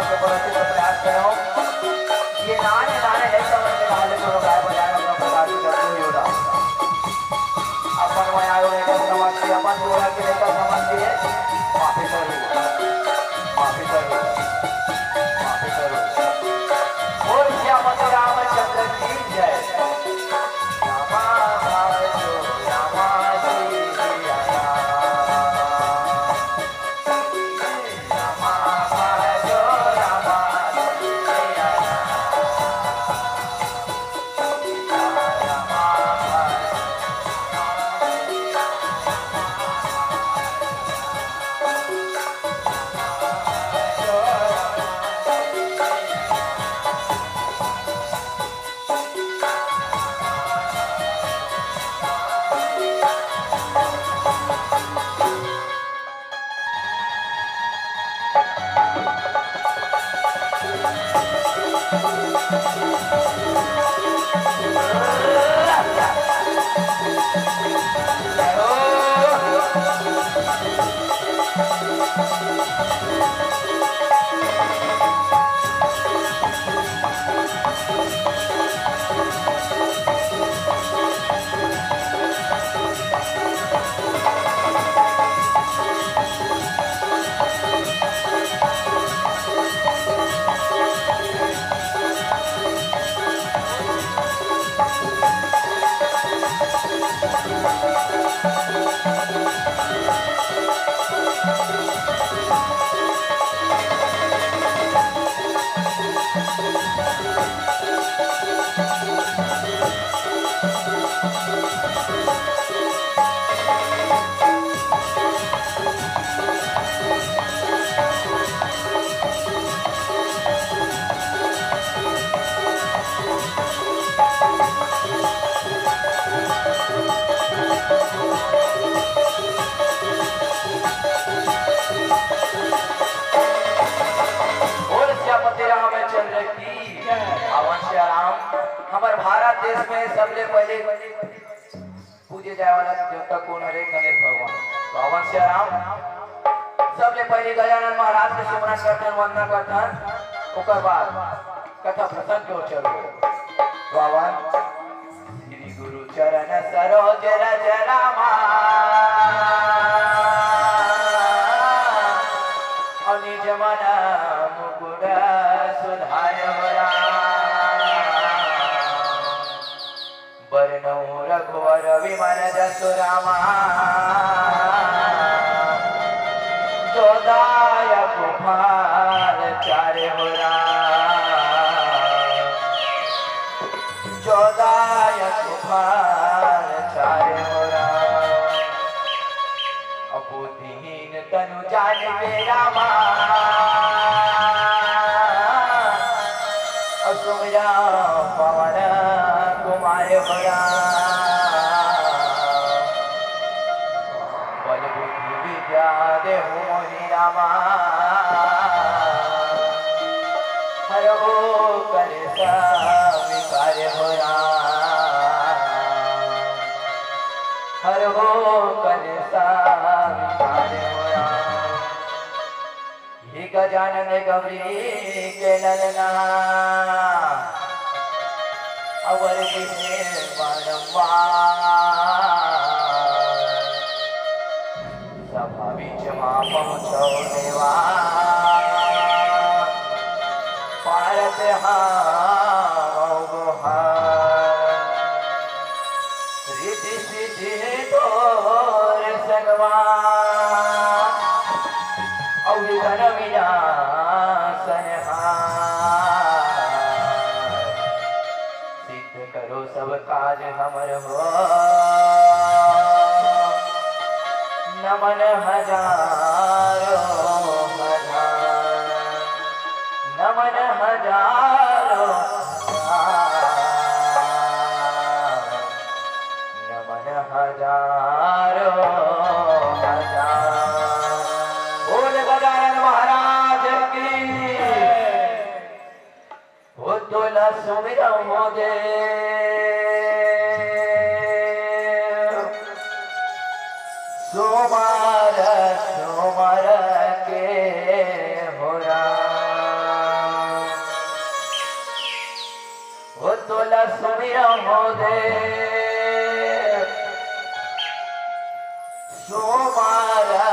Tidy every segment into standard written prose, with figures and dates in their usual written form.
के पड़ोसी को प्रयास करो ये नाने नाने ऐसा बन के को गाय बजाने का प्रकार से करते हुए उड़ा अपन में आयो लेकर समझ के अपन बोला के लेकर समझ के माफी करो माफी करो माफी करो और श्यामती रामचंद्र की जय हमारे भारत देश में सबले पहले पूजे जाए वाला देवता कौन है? गणेश भगवान। तो अवश्य राम सबले पहले गजानन महाराज के सुमरन करतन वंदना करतन ओकर बाद कथा प्रसंग क्यों चलो बावन श्री गुरु चरण सरोज रज रामा निज मन मुकुर सुधाय रघुवर विमल जसु रामा जोदायक फाल चारे हो जोदायक फाल चारे हो बुद्धिहीन तनु जाने रामा सुमिरा पवन कुमार भया बल बुद्धि विद्या देहु मोहि रामा हर हो कर विकार हो हर हो कर विकार हो गजानन गौरी के ललना अवर किसे सभा बीच मां पहुँचो देवा पारत रिद्धि सिद्धि तोर सगवा औधन विनाशन सिद्ध करो सब काज हमर हो नमन हजारो हजार नमन हजारो नमन हजारो सुमिरा मोदे सोमार सोमार के हो सुमिरन हो दे सोमारा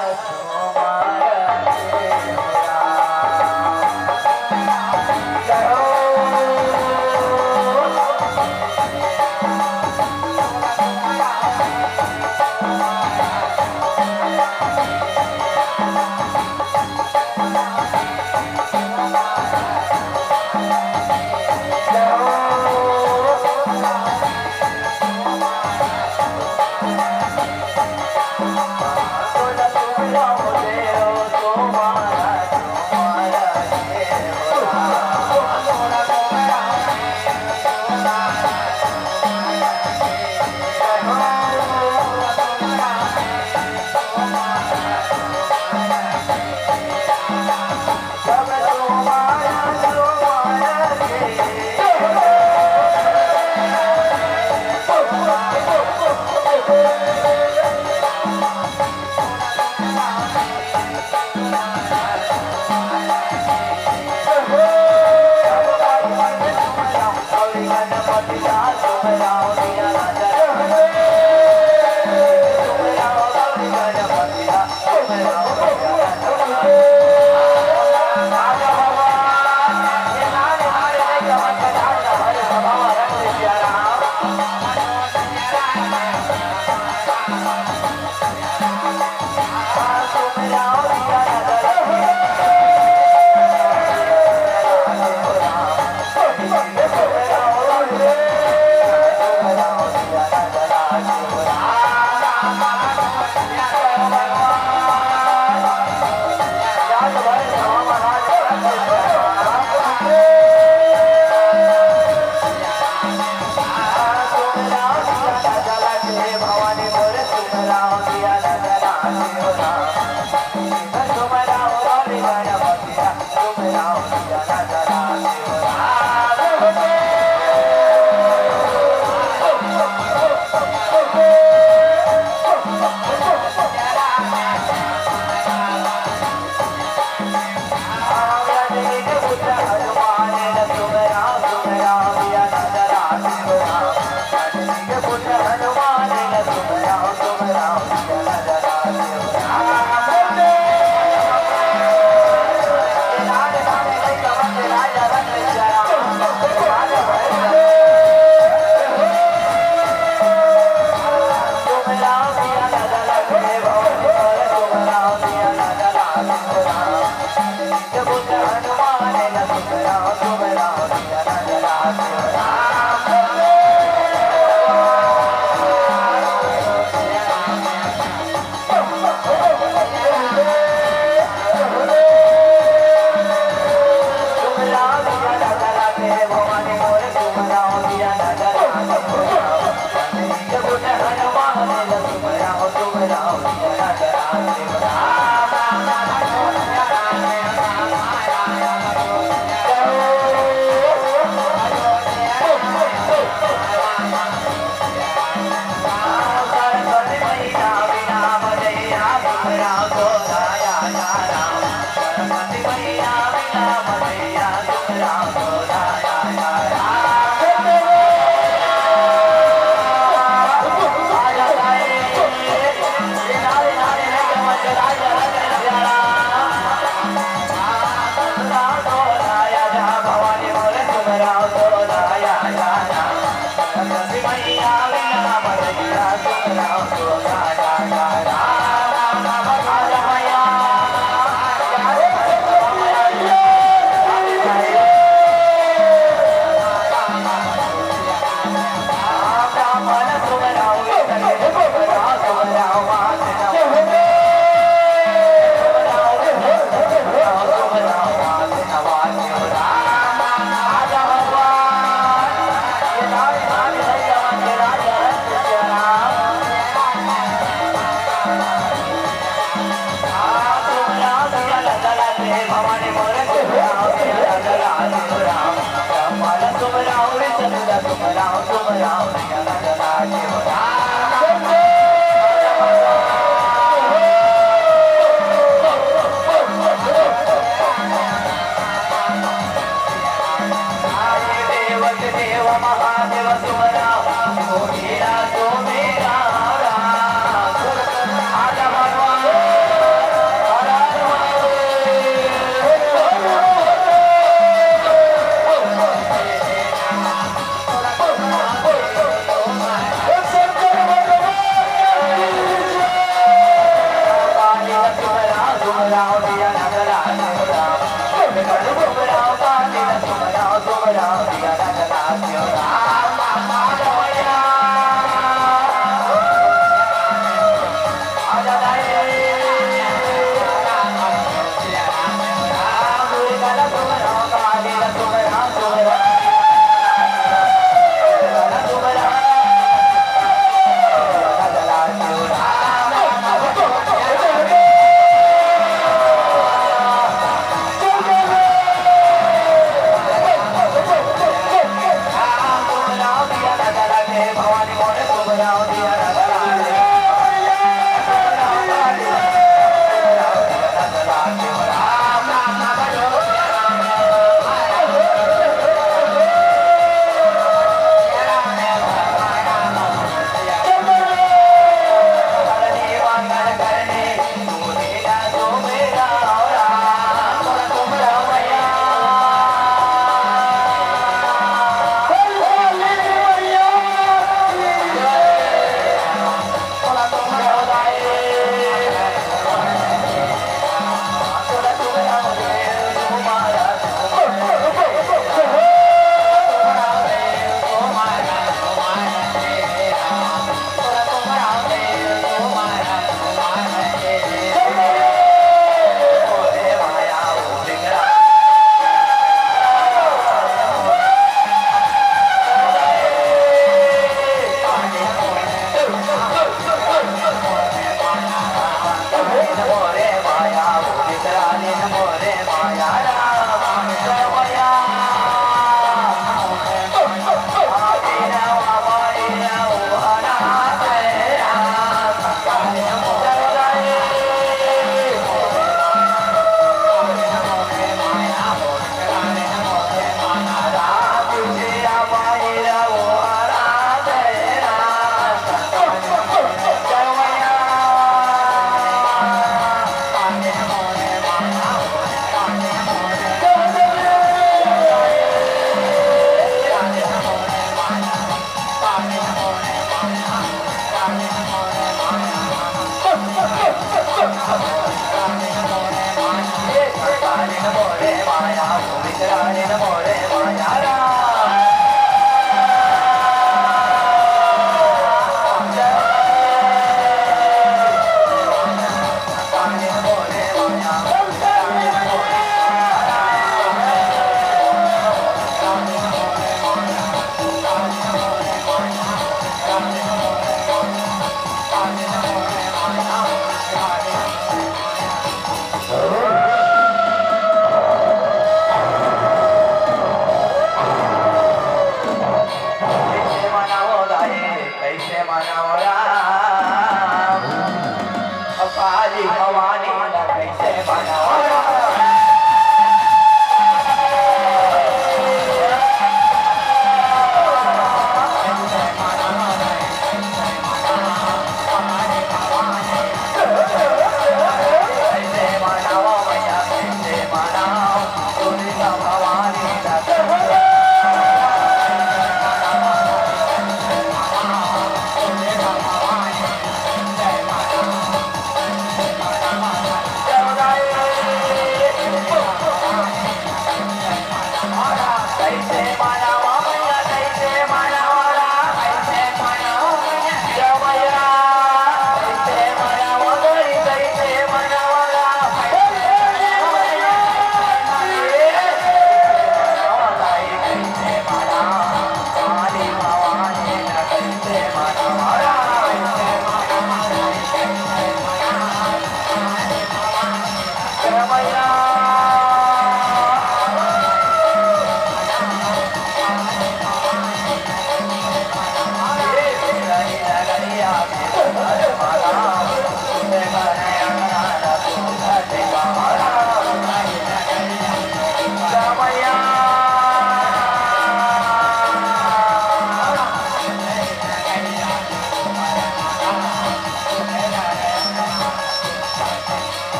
देव महादेव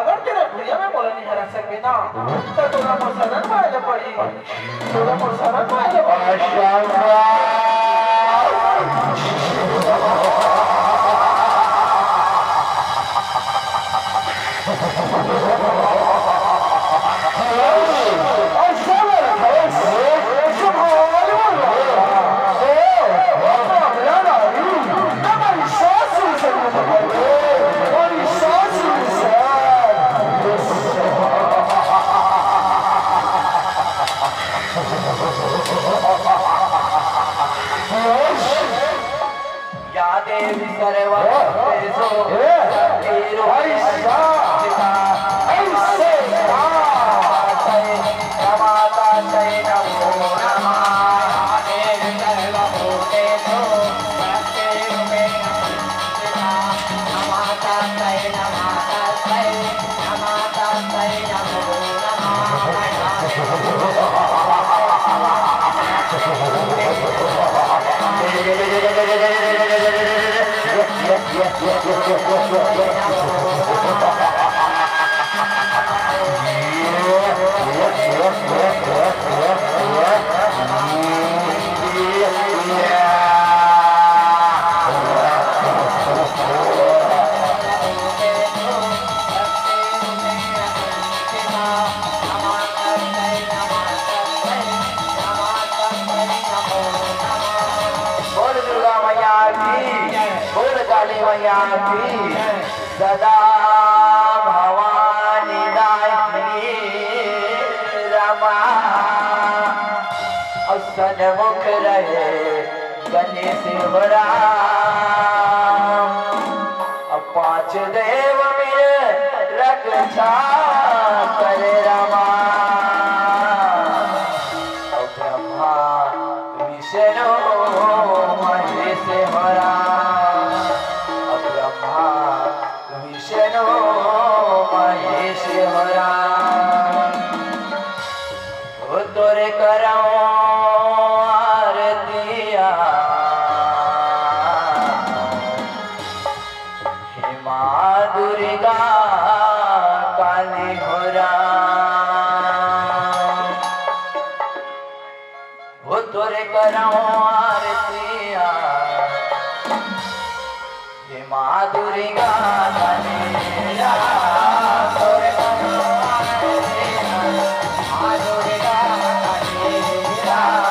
अगर तेरा भैया में बोला नहीं हरा सके ना तो तोरा मोसरन मारे पड़ी तोरा मोसरन मारे काली मैया की सदा भवानी दायिनी रमा और सन्मुख रहे गणेश राम। अब पांच देव मिल रक्षा करे रमा और ब्रह्मा विष्णु महेश राम। अब ब्रह्मा विष्णु महेश राम। वो तोरे करो आरतिया हे माँ दुर्गा काली हो राम। वो तोरे करो आरतिया हे माँ दुर्गा काली राम। तोरे करो आरतिया माँ दुर्गा काली राम।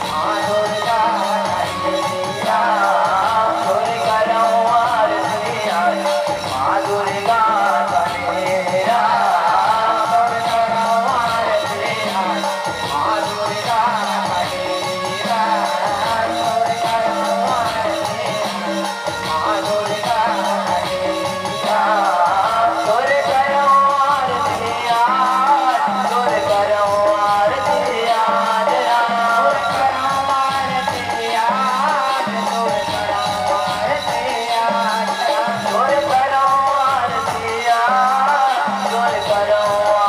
माँ दुर्गा काली राम। तोरे करो आरतिया माँ दुर्गा काली राम। तोरे करो आरतिया माँ दुर्गा काली राम। तोरे करो आरतिया माँ दुर्गा काली राम। तोरे करो आरतिया तोरे करो आरतिया राम। तोरे करो आरतिया तोरे करो आरतिया तोरे करो आरतिया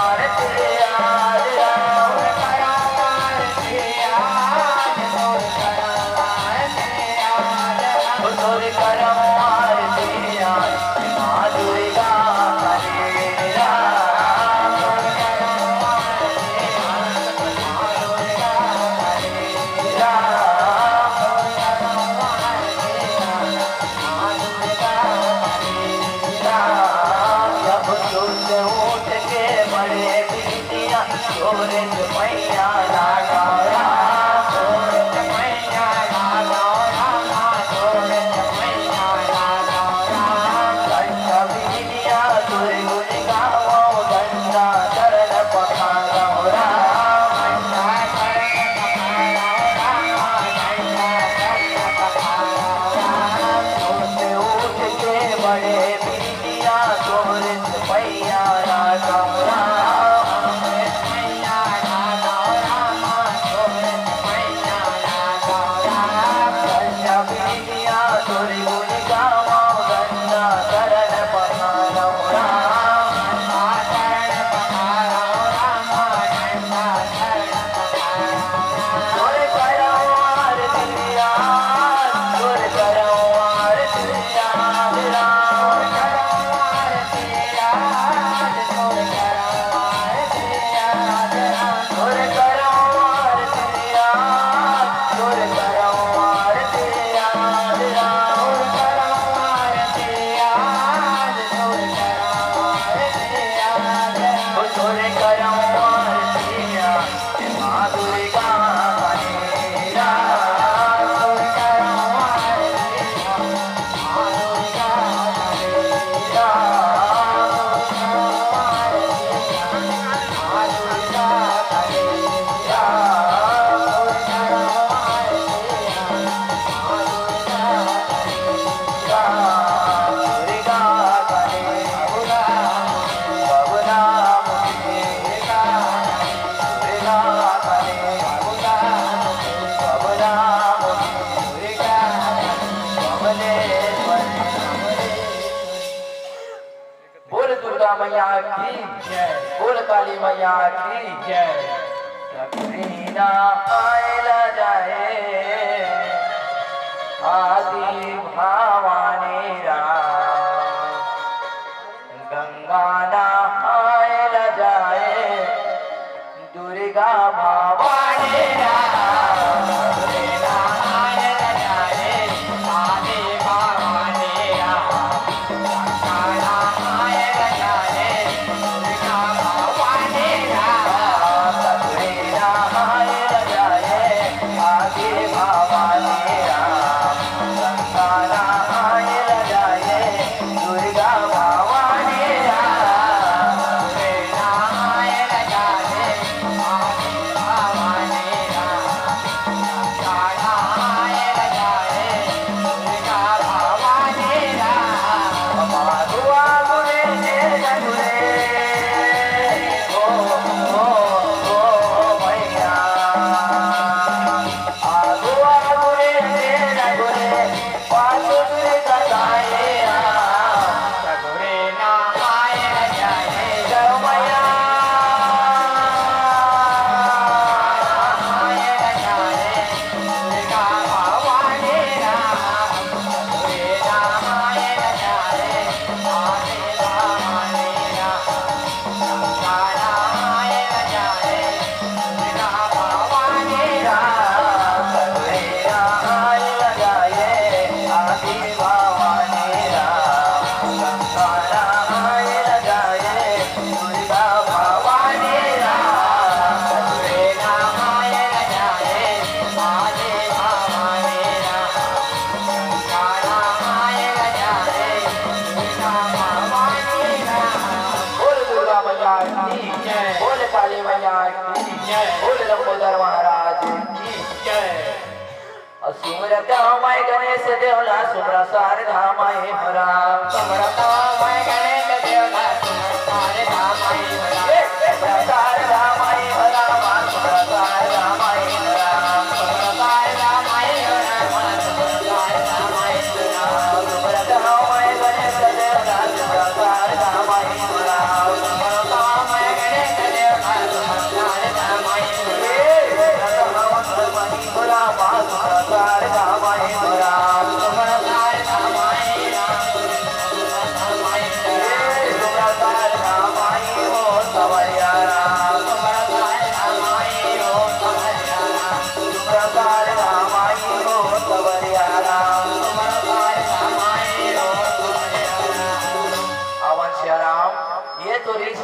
राम। तोरे करो आरतिया माँ दुर्गा काली राम। जब तुझ उठ के बड़े बिटिया तोरे मैया लागा राम। तोरे मैया लागा राम। तोरे मैया लागा राम। कंठा बिटिया तोरे गुण गावो गंगा चरण पखारो राम। तोरे उठ के बड़े बिटिया तोरे मैया लागा राम। कंठा बिटिया तोरे गुण गावो गंगा चरण पखारो राम। तोरे करो आरतिया तोरे करो आरतिया राम। तोरे करो आरतिया तोरे करो आरतिया राम। तोरे करो आरतिया माँ दुर्गा काली राम। तोरे करो आरतिया माँ दुर्गा काली राम। माँ दुर्गा काली राम। तोरे करो आरतिया माँ दुर्गा काली राम। दुर्गा काली बबुला मुझे दुर्गा काली बबुला दुर्गा बबलेश्वर। बोल दुर्गा मैया की बोल काली मैया की सकीना आयला जाए आदि भवानी राम। गंगा नहायला जाए दुर्गा भवानी राम। दुर्गा नहायला जाए आदि भवानी राम। गंगा नहायला जाए दुर्गा भवानी राम। दुर्गा नहायला जाए आदि भवानी राम। बोले लंबोदर महाराज की सुमरत मैं गणेश देवला सुमरा सारे धामाए हरा सुमरत मैं गणेश देवला सारे धामाए हरा सारे धामाए हरा सुमरा सारे धामाए हरा सुमरा सारे धामाए हरा सुमरा सारे धामाए हरा सुमरत मैं गणेश देवला सुमरा सारे धामाए हरा सुमरत मैं गणेश देवला सुमरा सारे धामाए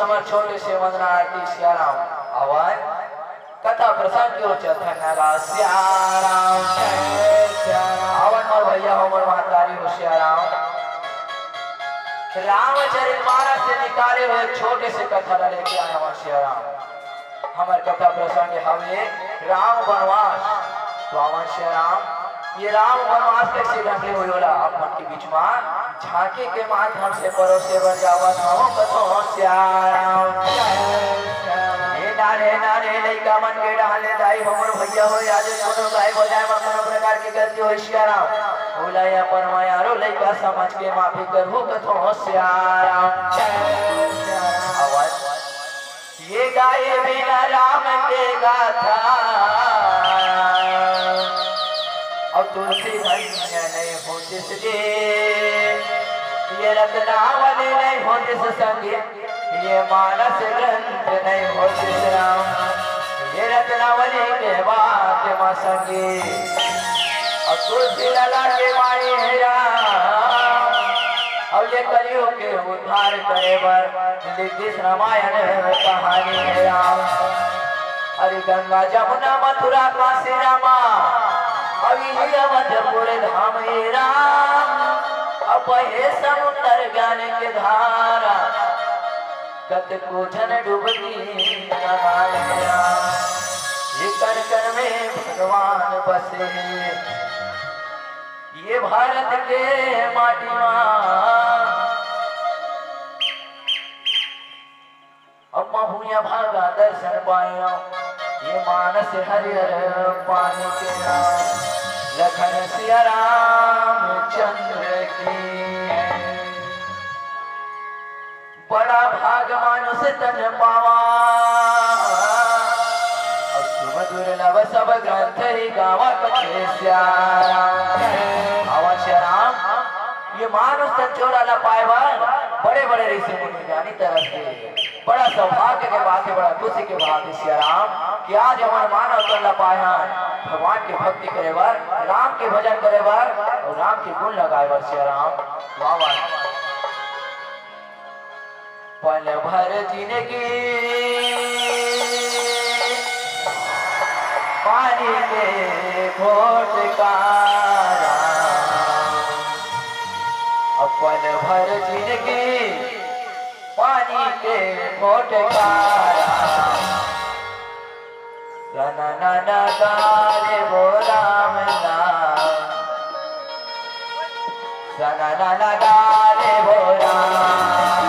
समर छोटे से वंदना आरती सियाराम आवाज कथा प्रसंग की ओर चलता सियाराम आवन मोर भैया हो मोर महतारी हो सियाराम रामचरित मानस से निकाले हुए छोटे से कथा लेके आए हमारे सियाराम हमारे कथा प्रसंग हवे राम वनवास तो आवन सियाराम ये राम वनवास कैसे ढंगे हुए होला अपन के बीच में झांकी के माध्यम से परोसे बन जावत हो कथो सियाराम हे नारे नारे लइका मन के डाले दाई हमर भैया हो आज कोनो गाय हो जाए कोनो प्रकार की गलती हो सियाराम बोलाया परमायारो लइका समझ के माफी करहु कथो सियाराम आवाज ये गाए बिना राम के गाथा और तुलसी धन्य नहीं होती सके ये रत्नावली नहीं होती संगीत ये मानस ग्रंथ नहीं होती राम ये रत्नावली के बात मां संगीत और तुलसी लला के माई है राम और ये कलियुग के उद्धार करे बर लिखित रामायण कहानी है राम अरे गंगा जमुना मथुरा काशी रामा मध्यपुर धाम राम अब हे समुद्र ज्ञान के धारा कत को जन डूबती ये कर कर में भगवान बसे ये भारत के माटी अम्मा भूया भागा दर्शन पाया ये मानस हरिहर पानी के नाम लखन सिया रामचंद्र की बड़ा भाग मानुष तन पावा दुर्लभ सब ग्रंथ ही गावा कथे आवा श्याम ये मानुष तन चोरा न पाए बड़े बड़े ऋषि मुनि जानी तरफ से बड़ा सौभाग्य के बात है बड़ा खुशी के बात है सियाराम कि आज हमारे मानव कर ला पाया भगवान की भक्ति करे बार राम के भजन करे बार और राम के गुण लगाए बार सियाराम वाह वाह पल भर जीने की पानी के घोट का पल भर जीने की पानी के फोटकारा गणना गारे वो राम नाम गणना गारे वो राम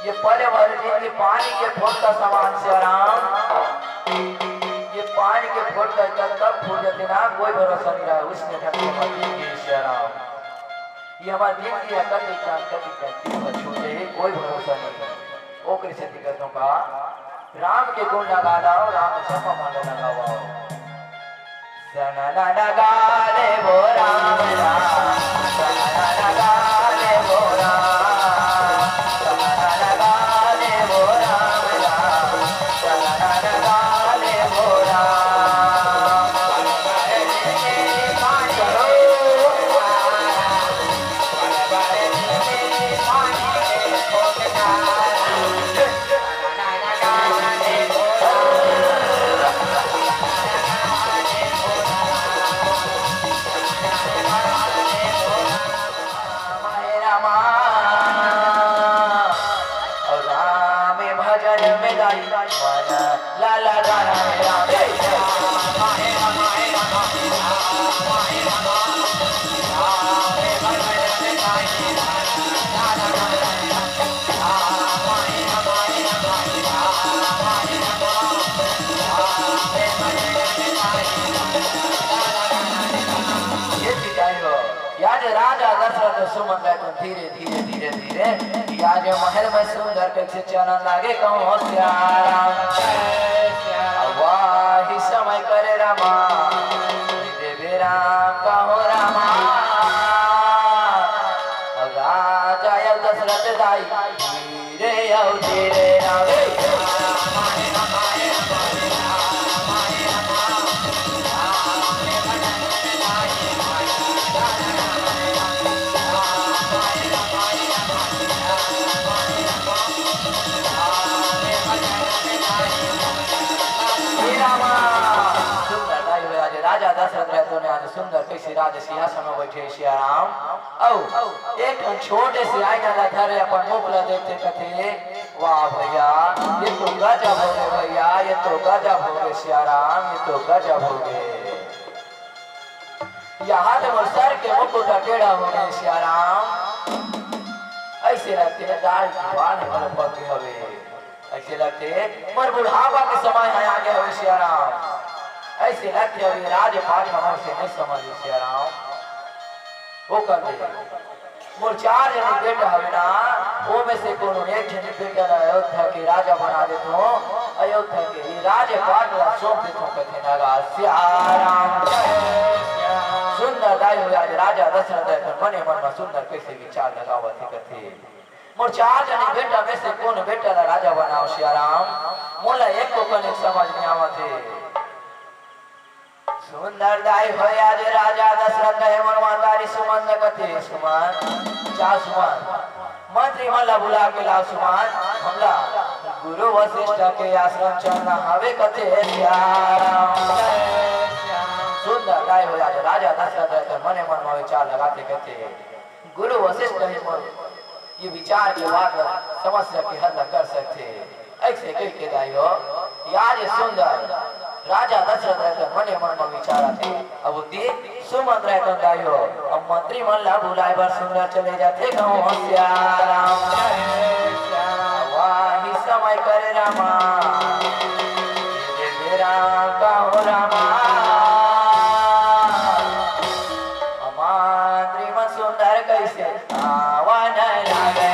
ये पले भर ये पानी के फूल का समान से आराम ये पानी के फूल का कब फूल जाते ना कोई भरोसा नहीं रहा उसने से आराम ये हमारे दिन की कति छूटे कोई भरोसा नहीं ओ कृष्ण दिक्कतों का राम के गुण लगा लाओ राम जप मन लगाओ सना लगा ले वो राम राम सना लगा ले ले बोरा चलना लगा ले बोरा चलना लगा ले बोरा लाला गाना याद राजा दशरथ सुमन धीरे धीरे धीरे धीरे याद महल में सुंदर कैसे चलन लागे कहूँ होशियार वाही समय करे रामा देवे राम कहो रामा राजा यव दशरथ दाई धीरे यव धीरे रावे राजा दशरथ रहते ने आज सुंदर कैसे राज सिंहासन में बैठे सिया राम एक छोटे से आईना ला धरे अपन मुख ला देखते कथे वाह भैया ये तो गजब हो गए भैया ये तो गजब हो गए सिया राम ये तो गजब हो गए यहाँ तो सर के मुकुट टेढ़ा हो गए सिया राम ऐसे लगते है दाल की बाल पर पके हवे ऐसे लगते मर बुढ़ापा के समय है आगे हो सिया राम ऐसे लगते अभी राजपाट हमर से नहीं समझ सिया राम वो कर दे मोर चार जन बेटा हवे ना वो में से कोनो एक जन बेटा अयोध्या के राजा बना दे तो अयोध्या के ये राजपाट ला सौंप दे तो कथे नगा सिया राम सुंदर दाई हो आज राजा दशरथ तो मने मन में सुंदर कैसे विचार लगावत कथे मोर चार जन बेटा में से कौन बेटा ला राजा बनाओ सिया राम मोला एक को कने समझ में आवत है सुंदर दाई हो आज राजा दशरथ है मोर मातारी सुमन कथे सुमन चा सुमन मंत्री मला बुला के ला सुमन हमला गुरु वशिष्ठ के आश्रम चलना हवे कथे सुंदर दाई हो आज राजा दशरथ है मने मन में विचार लगाते कथे गुरु वशिष्ठ है ये विचार के बाद समस्या के हल कर सकते ऐसे कह के दाई हो यार सुंदर राजा दशरथ रहते मने मन में विचार आते अब दी सुमन रहते दाइयो अब मंत्री मन ला बुलाए बार सुंदर चले जाते कहूँ होशियार वाही समय करे रामा देवे राम कहो रामा मंत्री मन सुंदर कैसे आवन लागे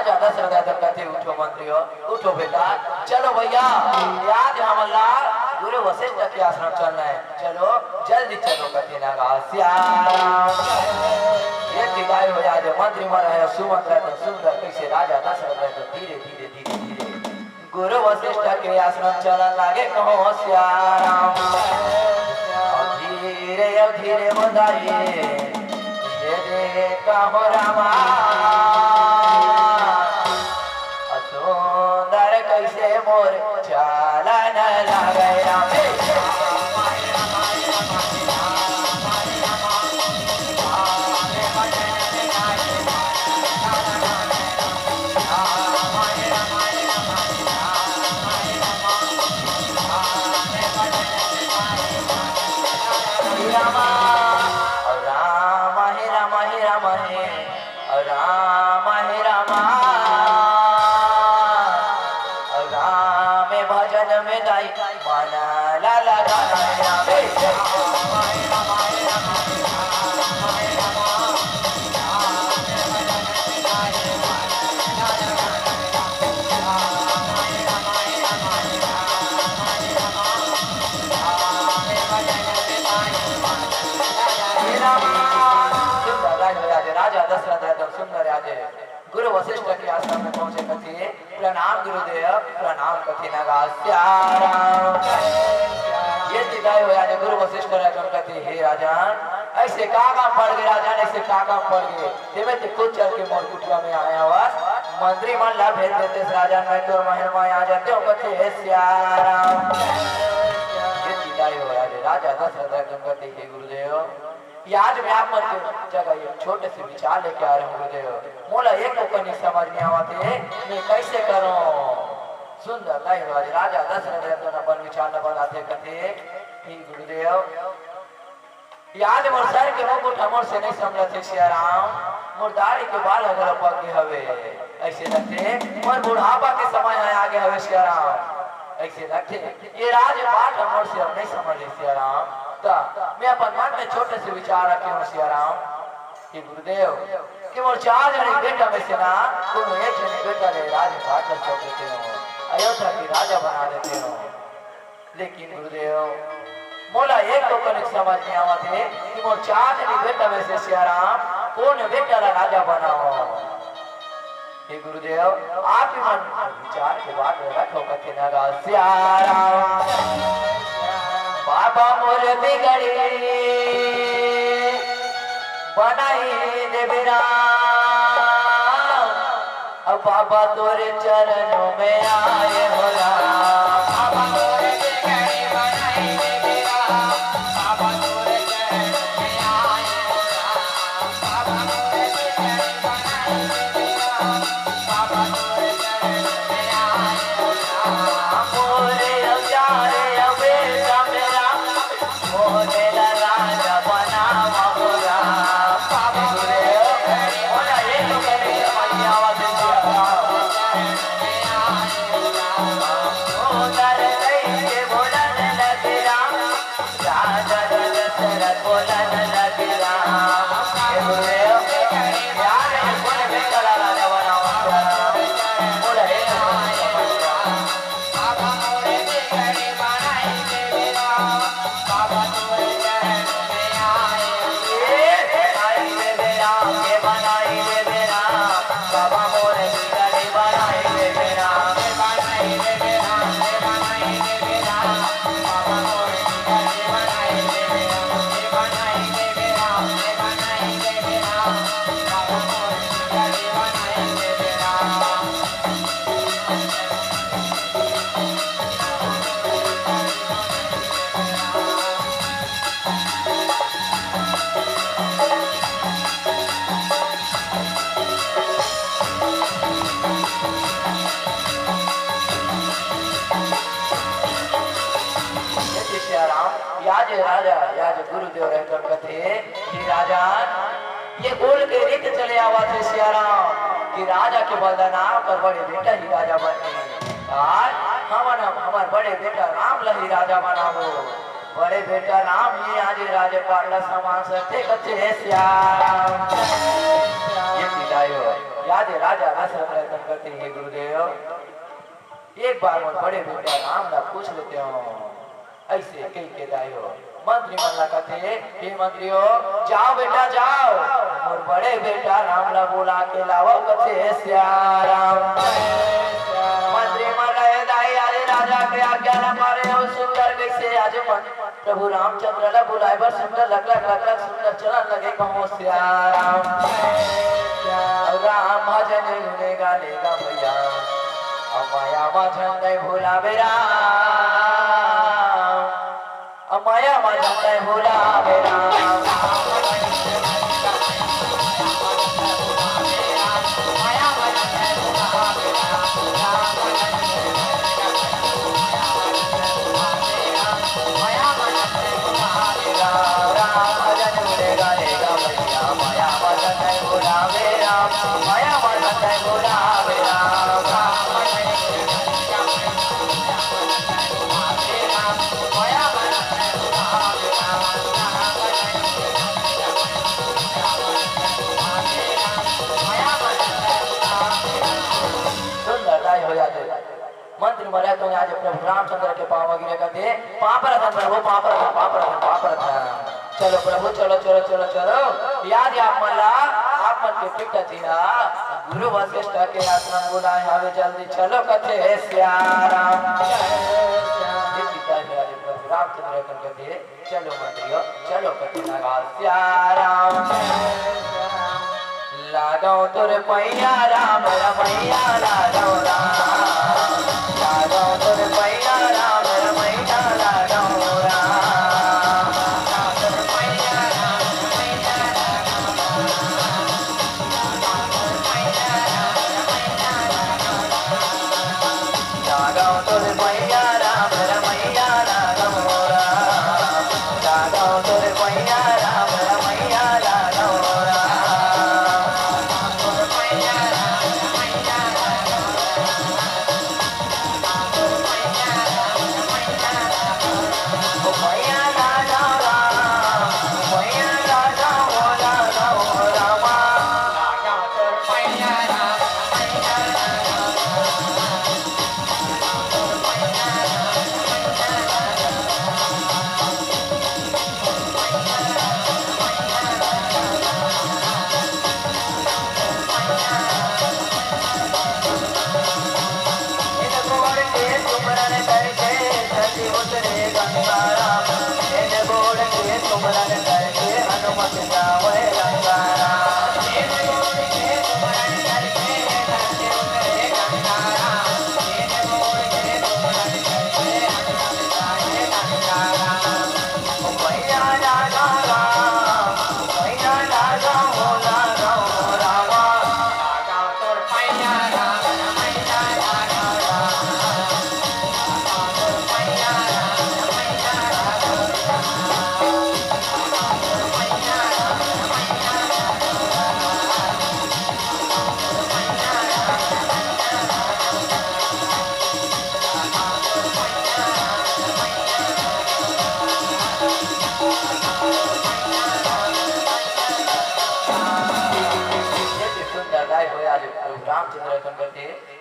राजा दशरथ कहते उठो मंत्रियों उठो बेटा चलो भैया आज हमला गुरु वशिष्ठ के आश्रम चलना है चलो जल्दी चलो कहते लगा ये विदाई हो जाए मंत्री मर है सुमन रहते सुंदर कैसे राजा दशरथ रहते धीरे धीरे धीरे धीरे गुरु वशिष्ठ के आश्रम चलन लागे कहो होशियार धीरे धीरे बधाइए धीरे कहो रामा सुंदर कैसे मोर चलन लागे रामे में भजन में दाई माना लाला गाना रे राजा दशरथ एकदम सुंदर राजे गुरु वशिष्ठ के आश्रम में पहुंचे कथी प्रणाम गुरुदेव प्रणाम कथी नगास्याराम ये दिखाई हो राजा गुरु वशिष्ठ एकदम कथी हे राजन ऐसे कागा पड़ गए राजन ऐसे कागा पड़ गए देवे ते खुद चल के मोर कुटिया में आया हुआ मंत्री मन ला भेज देते राजन मैं तो महल में आ जाते हो कथी हे सियाराम ये दिखाई हो राजा दशरथ एकदम कथी हे गुरुदेव आज मैं आप मन के जगह एक छोटे से विचार लेके आ रहा हूँ गुरुदेव मोला एक को नहीं समझ में आते मैं कैसे करूं सुंदर नहीं हो राजा दशरथ अपन विचार न बताते कथे हे गुरुदेव याद मोर सर के मुकुट हमर से नहीं समझते सियाराम मोर दाढ़ी के बाल अगर पक गए हवे ऐसे लगते मोर बुढ़ापा के समय है आगे हवे सियाराम ऐसे लगते ये राजपाट हमर से नहीं समझे सियाराम मैं अपन मन में छोटे से विचार रखे हूँ सियाराम कि गुरुदेव कि मोर 4 जने बेटा में से ना कोनो एक जने बेटा ले राजपाट कर सकते हो अयोध्या की राजा बना देते हो लेकिन गुरुदेव मोला एक तो कनिक समझ में आवत है कि मोर 4 जने बेटा में से सियाराम कौन बेटा ला राजा बनाओ हे गुरुदेव आप ही मन विचार के बाद रखो कथे नगा सियाराम बाबा मोर बिगड़ी बनाई देवरा अब बाबा तोरे चरणों में आए होला बाबा मोर बिगड़ी बनाई देवरा बाबा तोरे चरणों में आए होला बाबा मोर बिगड़ी बनाई देवरा बाबा तोरे चरणों में आए होला मोरे अवजारे अबे राजा बनावा बोला बाबा रे बोला ये तो करे समझ आवाज ओ दर के बोलन लगे राम राजा दशरथ बोलन लगे राम हे गुरुदेव यार कोने बेटा राजा बनावा बोला ये बाबा मोरे बिगड़ी बनाई देवरा बाबा तोरे चरणों में आए बनाई देवरा के बनाई देवरा बाबा मोरे बिगड़ी बनाई देवरा के बनाई देवरा के बनाई देवरा बाबा मोरे बिगड़ी बनाई देवरा के बनाई देवरा के बनाई देवरा बाबा मोरे बिगड़ी बनाई देवरा याज राजा याज गुरुदेव रहकर कथे कि राजा ये बोल के रीत चले आवा थे सियाराम कि राजा के बदनाम कर बड़े बेटा ही राजा बने आज हमार बड़े बेटा राम लही राजा बनावो बड़े बेटा राम ही आज राजा पाटला समान सकते कथे सियाराम ये विदायो याद राजा दशरथ रहकर कथे हे गुरुदेव एक बार वो बड़े बेटा राम ना पूछ लेते हो ऐसे कई के दायो मंत्री मल्ला कहते हे मंत्रियों जाओ बेटा जाओ और बड़े बेटा राम ला बोला के लाओ कथे सियाराम मंत्री मल्ला दाई आज राजा के आज्ञा न मारे हो सुंदर कैसे आज प्रभु रामचंद्र ला बुलाए बर सुंदर लग सुंदर चलन लगे कहो सियाराम राम भजन गालेगा भैया अमाया भजन नहीं भूला बेरा अमाया भजन नहीं भूला बेरा माया मंत्री मरे तो आज प्रभु रामचंद्र के पाँव गिरे कहते पापर था प्रभु पापर था। चलो प्रभु चलो चलो चलो चलो याद आप मला आप मन के पिता जी गुरु वशिष्ठ के आश्रम बुलाए हवे जल्दी चलो कथे श्याराम प्रभु रामचंद्र कहते चलो मंत्रियों चलो कथे लगा श्याराम लागो तुर पैया राम रमैया लागो राम लागो तुर पैया राम रमैया लागो राम तुर पैया राम रमैया लागो तुर पैया राम रमैया लागो राम लागो तुर पैया राम रमैया लागो राम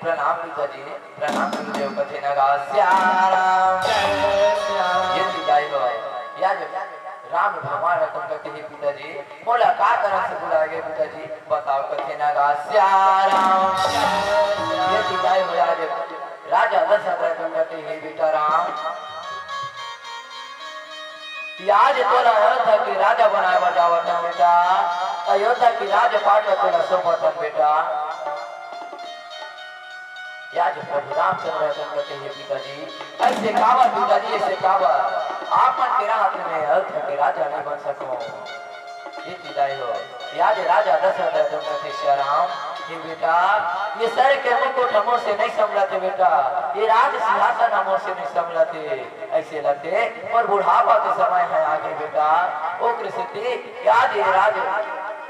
प्रणाम पिताजी प्रणाम गुरुदेव कथे नगा श्याराम ये विदाई हो याद राम भगवान रतन कहते हैं पिताजी बोला का तरह से बुलाए गए पिताजी बताओ कथे नगा श्याराम ये विदाई हो याद राजा दशरथ रतन कहते हैं बेटा राम आज तोला अयोध्या की राजा बनाया बजावता बेटा अयोध्या की राजपाट का तोला सोपतन बेटा याद प्रभु रामचंद्र कहते हैं पिताजी ऐसे कावा पिताजी ऐसे कावा आपन तेरा हाथ में अयोध्या के राजा नहीं बन सको ये विदाई हो याद राजा दशरथ कहते श्याराम ये बेटा ये सर के मुकुट हमों से नहीं संभलाते बेटा ये राज सिंहासन हमों से नहीं संभलाते ऐसे लगते और बुढ़ापा के समय है आगे बेटा ओ कृष्ण याद ये राज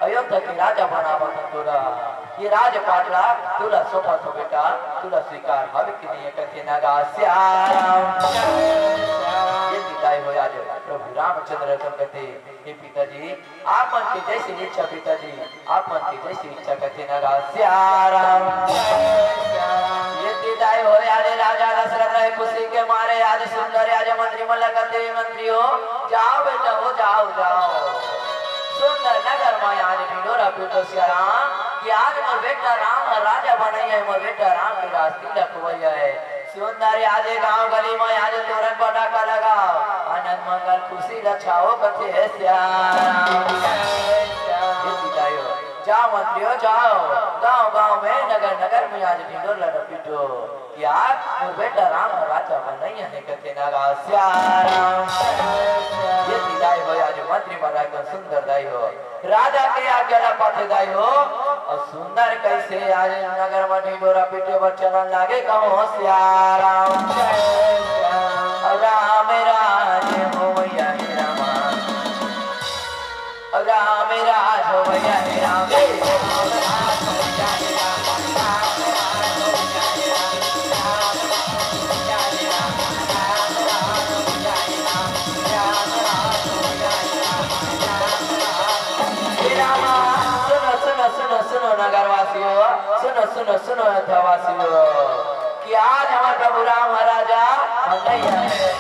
अयोध्या के राजा बनावा तोरा ये राज पाटला तुला सोफा तो बेटा तुला स्वीकार हवे कि नहीं कहते नगा श्याराम ये विदाई हो आज प्रभु रामचंद्र कहते हे पिताजी आप मन की जैसी इच्छा पिताजी आप मन की जैसी इच्छा कहते नगा श्याराम ये विदाई हो आज राजा दशरथ रहे खुशी के मारे आज सुंदर आज मंत्री मल्ल कहते मंत्रियों जाओ बेटा हो जाओ जाओ सुंदर नगर में आज ढिंडोरा पीटो श्याराम कि आज मोर बेटा राम राजा बने है मोर बेटा राम के राज तिलक हुआ है सुंदर आज गांव गली में आज तोरण पटाखा लगाओ आनंद मंगल खुशी लछाओ कथे है श्याम जाओ मंत्रियों जाओ गांव गांव में नगर नगर में आज ढिंडोरा पीटो कि आज मोर बेटा राम राजा बने है कथे नगा श्याम ये विदाई हो आज मंत्री महाराज का सुंदर दाई हो राजा के आज्ञा पाथे दाई हो और सुंदर कैसे आज नगर में ढिंडोरा पीटे पर चलन लागे कहो श्याराम राम राज हो भैया राम राम राज हो भैया राम सुनो नगरवासियों सुनो सुनो सुनो अयोध्यावासियों कि कि आज हमारे प्रभु राम महाराजा नहीं आए,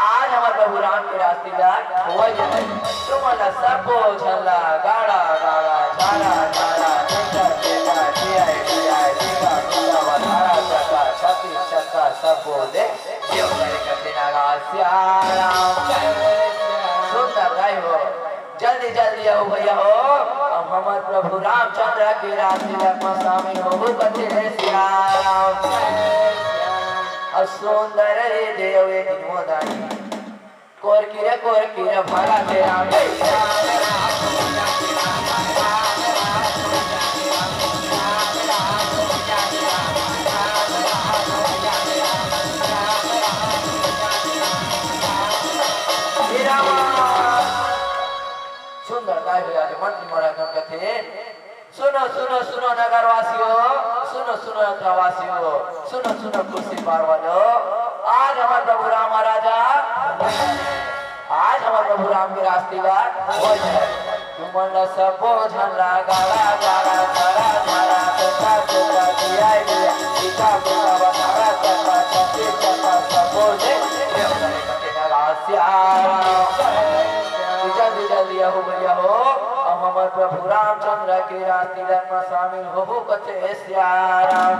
आज हमारे प्रभु राम के रास्ते हो जाए। तुम्हारा सब झल्ला गाड़ा गाड़ा झाड़ा झाड़ा देखा देखा दिया दिया देखा पूरा वाला चक्का छत्ती चक्का सब बोले देव करे करते नागा श्याम सुंदर गाय हो जल्दी जल्दी आओ भैया हो। अब हमारे प्रभु रामचंद्र के रास्ते में शामिल हो कथे श्याम और सुंदर देव मोदाई कोर किरे भागा तेरा सुंदर गाय हो आज मंत्री महाराज कथे सुनो सुनो सुनो नगरवासियों, सुनो सुनो नगरवासियों, सुनो सुनो कुर्सी पार वालों, आज हमारे प्रभु राम महाराजा आज हमारे प्रभु राम के रास्ते हो जाए। तुमने सब झल्ला गाड़ा गाड़ा झाड़ा झाड़ा चक्का चक्का दिया दिया टीका पूरा बनाड़ा चक्का छत्ती चक्का सब बोले देव करे करते नागा श्याम जल्दी जल्दी हो भैया हो। अब हमारे प्रभु रामचंद्र के रास्ते में शामिल हो कथे श्याम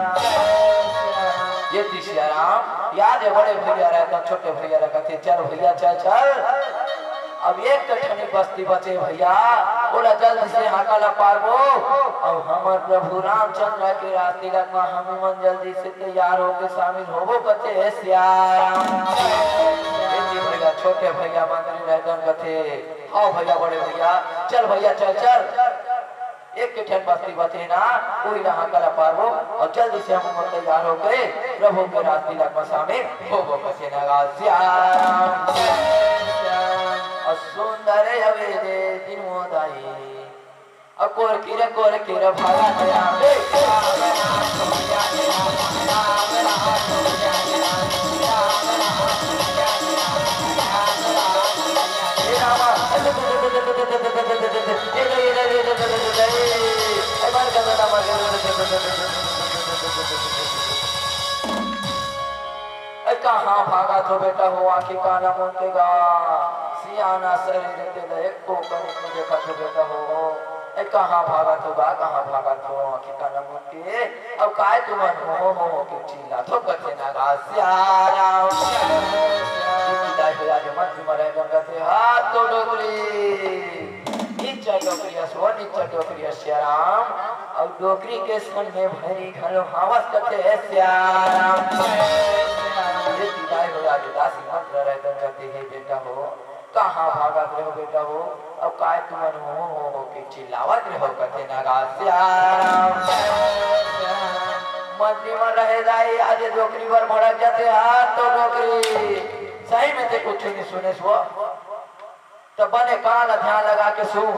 ये थी श्याम याद है बड़े भैया रहता छोटे भैया रहते चल भैया चल चल अब एक कठनी बस्ती बचे भैया बोला जल्दी से हाकाला पारबो। अब हमारे प्रभु रामचंद्र के रास्ते में हम मन जल्दी से तैयार होके शामिल होबो कथे श्याम भैया छोटे भैया मंत्री रहतन कथे आओ भैया बड़े भैया चल भैया चल चल एक ठन बस्ती बचे ना कोई ना हाकाला पारबो और जल्दी से हम तैयार हो गए प्रभु के रास्ते में शामिल होबो कथे नागा श्याम और सुंदर हवे दे दिन मोदाई अकोर किरे भागा तेरा कहाँ भागा तो बेटा हो आखिर काना मुंकेगा सियाना शरीर तेल एक को कने में देखा तो बेटा हो कहाँ भागा तो बा कहाँ भागा तो आखिर काना मुंके अब काय तुम हो के चिल्ला तो कथे नागा श्याम दाई हो आज मंत्री मरे गंगते हाथ तो डोकरी नीचा डोकरिया सो नीचा डोकरिया श्याम अब डोकरी के सन में भरी घलो हावस कथे श्याम ये दाई हो आज दासी मंत्र रहे गंगते हे बेटा हो कहाँ भागत रहो बेटा हो अब काय तुम हो के चिल्लावत रहो कथे नागा श्याम मंत्री में रहे जाए आज डोकरी पर भड़क जाते हाथ तो डोकरी सही में ते कुछ नहीं सुने सो तो बने कान ध्यान लगा के सुन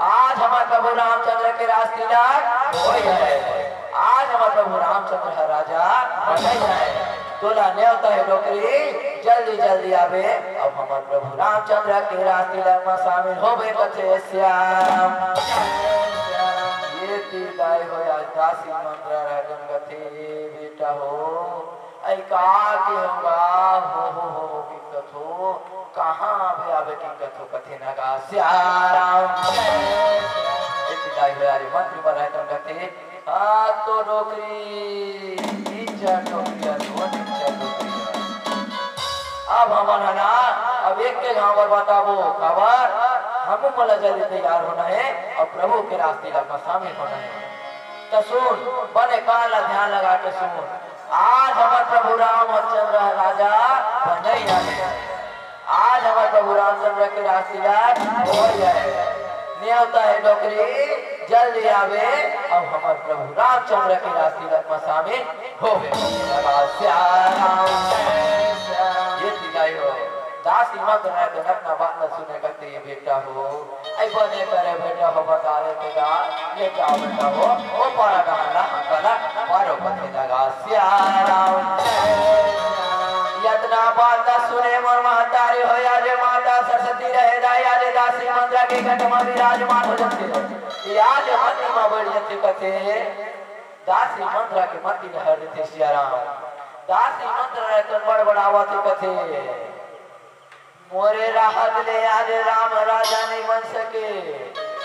आज हमारे प्रभु रामचंद्र के रास्ते वही है आज हमारे प्रभु रामचंद्र राजा बने जाए तोला न्योता है डोकरी जल्दी जल्दी आवे। अब हमारे प्रभु रामचंद्र के रास्ते में शामिल होबे कथे श्याम ये ती गाय हो आज दासी मंत्र रहन कथे बेटा हो ऐ का के होगा हो की कथो कहां पे आवे की कथो कथे नागा श्याम ये ती गाय हो आज मंत्र में रहन कथे आ तो डोकरी नीचा डोकरिया अब हमारा ना अब एक के गांव पर बताबो खबर हम मला जल्दी तैयार होना है और प्रभु के रास्ते में शामिल होना है। तो सुन बने कान ध्यान लगा के सुन आज हमारे प्रभु रामचंद्र राजा बने जाए आज हमारे प्रभु रामचंद्र के रास्ते हो जाए न्योता है डोकरी जल्दी आवे। अब हमारे प्रभु रामचंद्र के रास्ते में शामिल हो ये दिलाई हो दासी मत रहे तो अपना बात न सुने करते ये बेटा हो ऐ बने करे बेटा हो बता रहे बेटा ये क्या बेटा हो वो पारा कहाना कला पारो कथे लगा श्याम यतना बात न सुने मोर महतारी हो आज माता सरस्वती रहे दाई आज दासी मंदिर के घट में विराजमान हो जाते आज मंदिर में बढ़ जाते कथे दासी मंदिर के मति हर देते श्याम दासी मंत्र रहे तो बड़बड़ावा थे कथे मोरे राहत ले आज राम राजा नहीं बन सके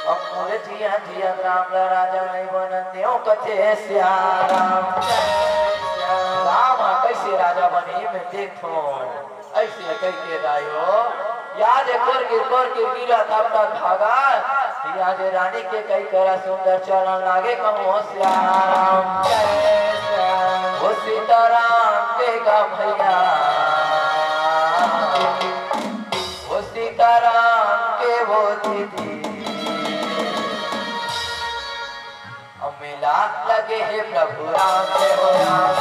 अब मोरे जिया जिया राम राजा नहीं बनते हो कथे श्याम राम कैसे राजा बने मैं देखो ऐसे कह के दायो याद कोर के गिरा तब तक भागा याद रानी के कई करा सुंदर चरण लागे कहो श्याम वो सीताराम के गा भैया वो सीताराम के वो दीदी मिला लगे है प्रभु राम के हो राम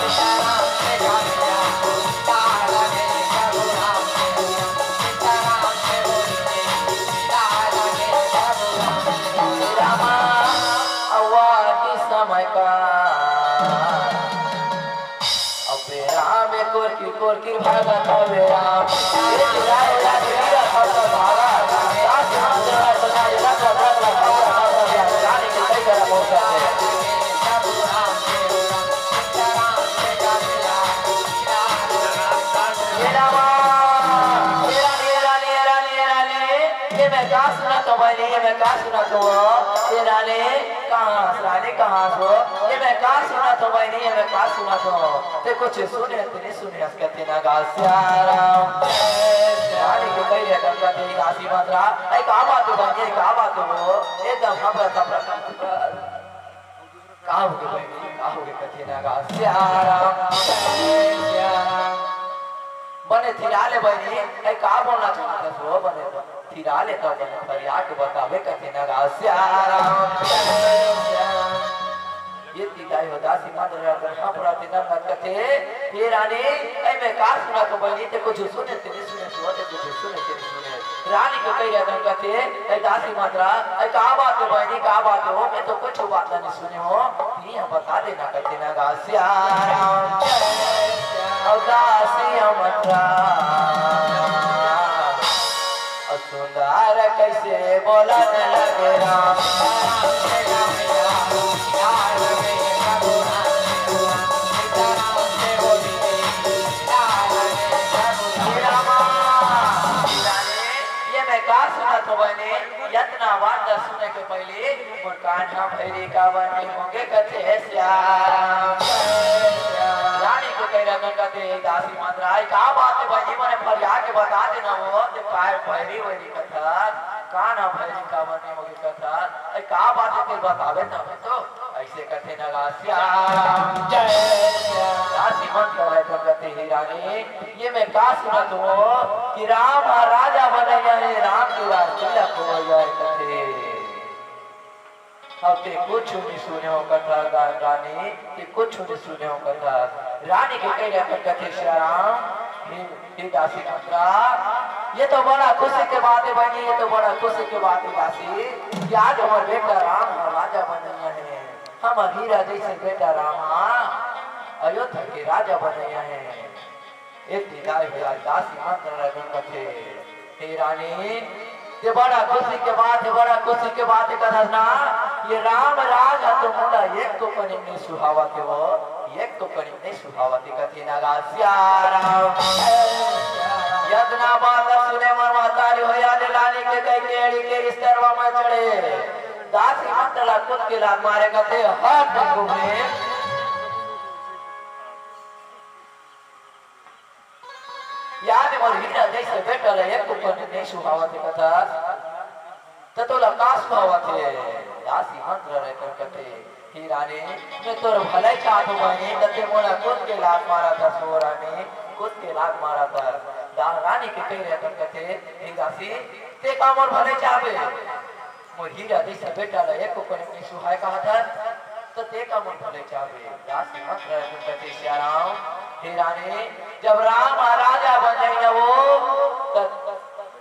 सीताराम के गा भैया लगे प्रभु राम के हो सीताराम के हो लगे प्रभु राम समय का अबे राम कोर की भागा तबे राम भागा मैं कहा सुना तो ये रानी कहाँ सो ये मैं कहा सुना तो भाई नहीं मैं कहा सुना तो ते कुछ सुने तेरे सुने कहते ना गा श्याम रानी को कही है गंगा तेरी दासी मात्रा ऐ कहा बात हो भाई कहा बात हो एकदम खबर कहा हो गए भाई कहा हो गए कहते ना गा श्याम बने थिराले बनी ऐ कहा बोलना चाहता सो बने थिराले तो बने फरियाद बतावे कथे ना गा श्याम ये दिखाई होता सीमा दर कर अपना दिन मत कथे ये रानी ऐ मैं का सुना तो बनी ते कुछ सुने तेरे सुने सुने कुछ सुने तेरे सुने रानी को कही रहता कथे ऐ दासी मात्रा ऐ का बात है बनी का बात हो मैं तो कुछ बात नहीं सुने हो नहीं हम बता देना कथे ना गा श्याम दासी मात्रा सुंदर कैसे बोलन लगे राम ये मैं का सुना तो बने यतना बात सुनने के पहले और कान्हा भैरी का बने होंगे कथे श्याम रानी को कह रहा कहते दासी मात्रा आई का बात है भाई मैंने फरियाद के बता देना वो काय भैरी वैरी कथा कान्हा भैरी का बने होगी कथा आई का बात है फिर बतावे ना तो ऐसे कहते ना गा श्याम जय दासी मंत्र है कहते ही रानी ये मैं का सुना तो कि राम राजा बने हैं राम की राज तिलक हो जाए कथे अब ते कुछ नहीं सुने हो कथा रानी ते कुछ नहीं सुने हो कथा रानी के कह रहे कथे श्याम हे दासी मात्रा ये तो बड़ा खुशी के बात है बनी ये तो बड़ा खुशी के बात है दासी कि आज हमारे बेटा राम राजा बने हैं हम हीरा जैसे बेटा राम अयोध्या के राजा बने हैं एक दिदाई हुआ दासी मंत्र कथे हे रानी ये बड़ा खुशी के बात है बड़ा खुशी के बात है कहना ये राम राज है तो मुंडा एक तो कनी नहीं सुहावा के वो एक तो कनी नहीं सुहावा के कथी ना गा श्याम यदना बात सुने मन महतारी होया ले लानी के कई केड़ी के रिश्तेरवा में चढ़े दासी मंत्र खुद के लाग मारे कथे हर घूमे याद मोर हीरा जैसे बेटा रहे एक ऊपर नहीं सुहावा थे कथा तो लकाश सुहावा थे दासी मंत्र रहे करते ही रानी मैं तोर भलाई चाहत हूं बहनी तते मोरा खुद के लाग मारा था सोरा ने खुद के लाग मारा था रानी के कह रहे करते ही दासी ते का मोर भलाई चाहबे मोर हीरा जैसे बेटा रहे एक ऊपर नहीं सुहाय कहा था तो ते का मोर भलाई चाहबे दासी मंत्र रहे करते श्याम हे रानी जब राम राजा बन जाए वो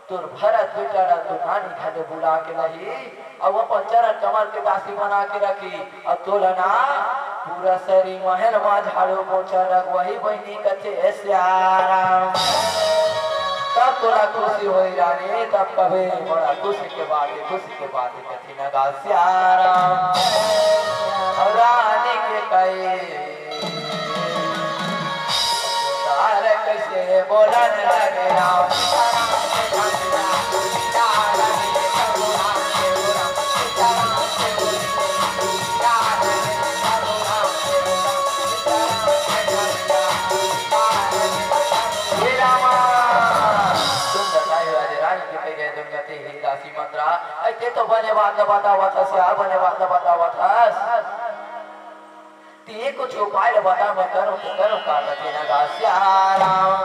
तुर भरत बेटा तू नानी घर बुला के रही और अपन चरण कमल के दासी बना के रखी और तोलना पूरा शरीर महल मा झाड़ू पोछा रख वही बहनी कथे श्याम तब तोरा खुशी होई रानी तब कभी बड़ा खुशी के बात कथी ना गा श्याम और रानी के कहे कैसे बोलन लगे राम तो बने बात न बतावा था से बने बात न बतावा था ती कुछ उपाय बता मैं करूं का कथे न गास्याराम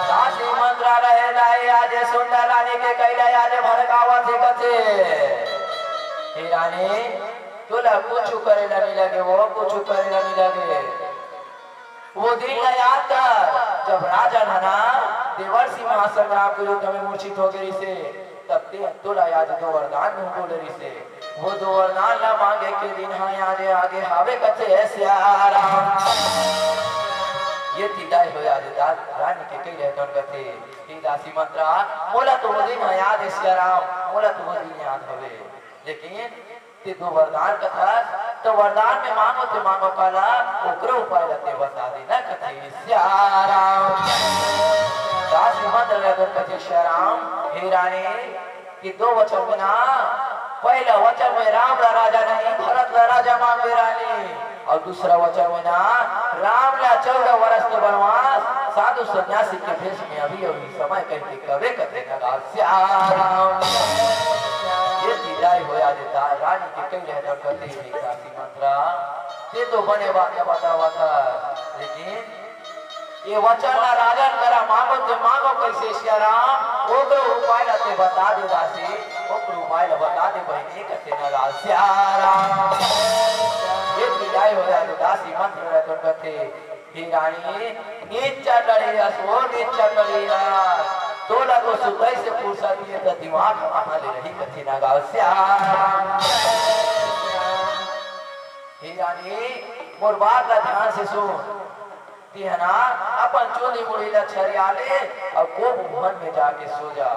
दासी मंत्रा रहे दाई आज सुंदर रानी के कैला आज भड़कावा थे कथे हे रानी तुला कुछ करे नहीं लगे वो कुछ करे नहीं लगे वो दिन याद कर जब राजा धना देवर्षि महासंग्राम के युद्ध में मूर्छित हो गई से तब ते तुला याद दो वरदान ढूंढ से वो दो वरदान न मांगे के दिन हाँ आगे आगे हावे कथे ऐसे आराम ये तिदाई हो याद रानी के कई रहतन कथे ही दासी मंत्रा मोला तो वो दिन याद ऐसे आराम मोला तो वो दिन याद हवे लेकिन ते दो वरदान कथा तो वरदान में मांगो ते मांगो काला ओकरो उपाय लते बता देना कथे ऐसे आराम दासी मंत्र रहतन कथे श्याराम हे रानी कि दो वचन में ना पहला वचन में राम ला राजा नहीं भरत ला राजा मांगे रानी और दूसरा वचन में ना राम ला 14 वर्ष के वनवास साधु सन्यासी के भेष में अभी अभी समय कहते कवे कथे न श्याम ये विदाई होया देता रानी के कई रहना करते ही दासी मंत्रा ये तो बने बात न बतावा था लेकिन ये वचन ला राजन करा मांगो ते मांगो कैसे श्याराम ओकरो उपाय लाते बता दे दासी ओकरो उपाय ला बता दे बहनी कथे न श्याराम ये विदाई हो जाए दासी मंत्र रहतन कथे हे रानी नीचा टड़ी असो नीचा टड़ी तोला तो सुतई से फुर्सत दिए तो दिमाग कहां ले रही कथे न श्याराम हे रानी मोर बात का ध्यान से सुन ना अपन चोली मुड़ी ला छरियाले और को भवन में जाके सो जा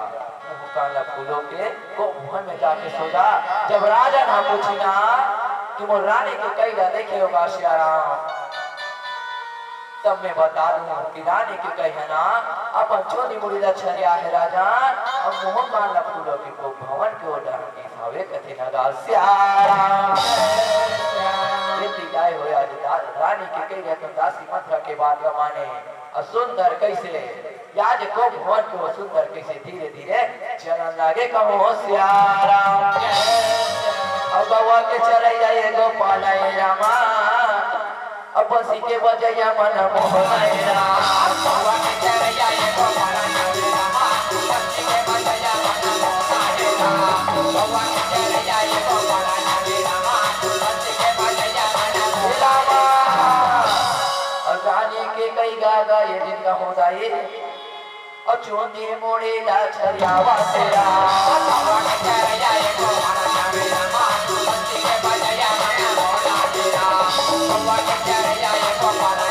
मुकाला फूलों के को भवन में जाके सो जा जब राजा ना पूछी ना तुम रानी के कई ला देखे होगा श्याराम तब मैं बता दूं कि रानी के कही ना अपन चोली मुड़ी ला छरिया है राजा और मुकाला फूलों के को भवन के ओर की भावे कथे न श्याराम गाय हो रानी के कई रहते दासी मंत्र के बाद माने सुंदर कैसे याद को भवन को सुंदर कैसे धीरे धीरे चलन लागे कहो श्याराम अब गवा के चले जाए गोपाल रामा अब बसी के बजैया मन मोहन राम गवा के चले जाए गोपाल रामा बसी के बजैया मन मोहन राम गवा के चले जाए गोपाल रामा बसी के बजैया रानी के कई गागा ये दिन का हो जाए और चोंदी मोड़े ला छरियावा तेरा गवा के चले जाए गोपाल रामा बसी के बजैया मन मोहन तेरा गवा के चले जाए गोपाल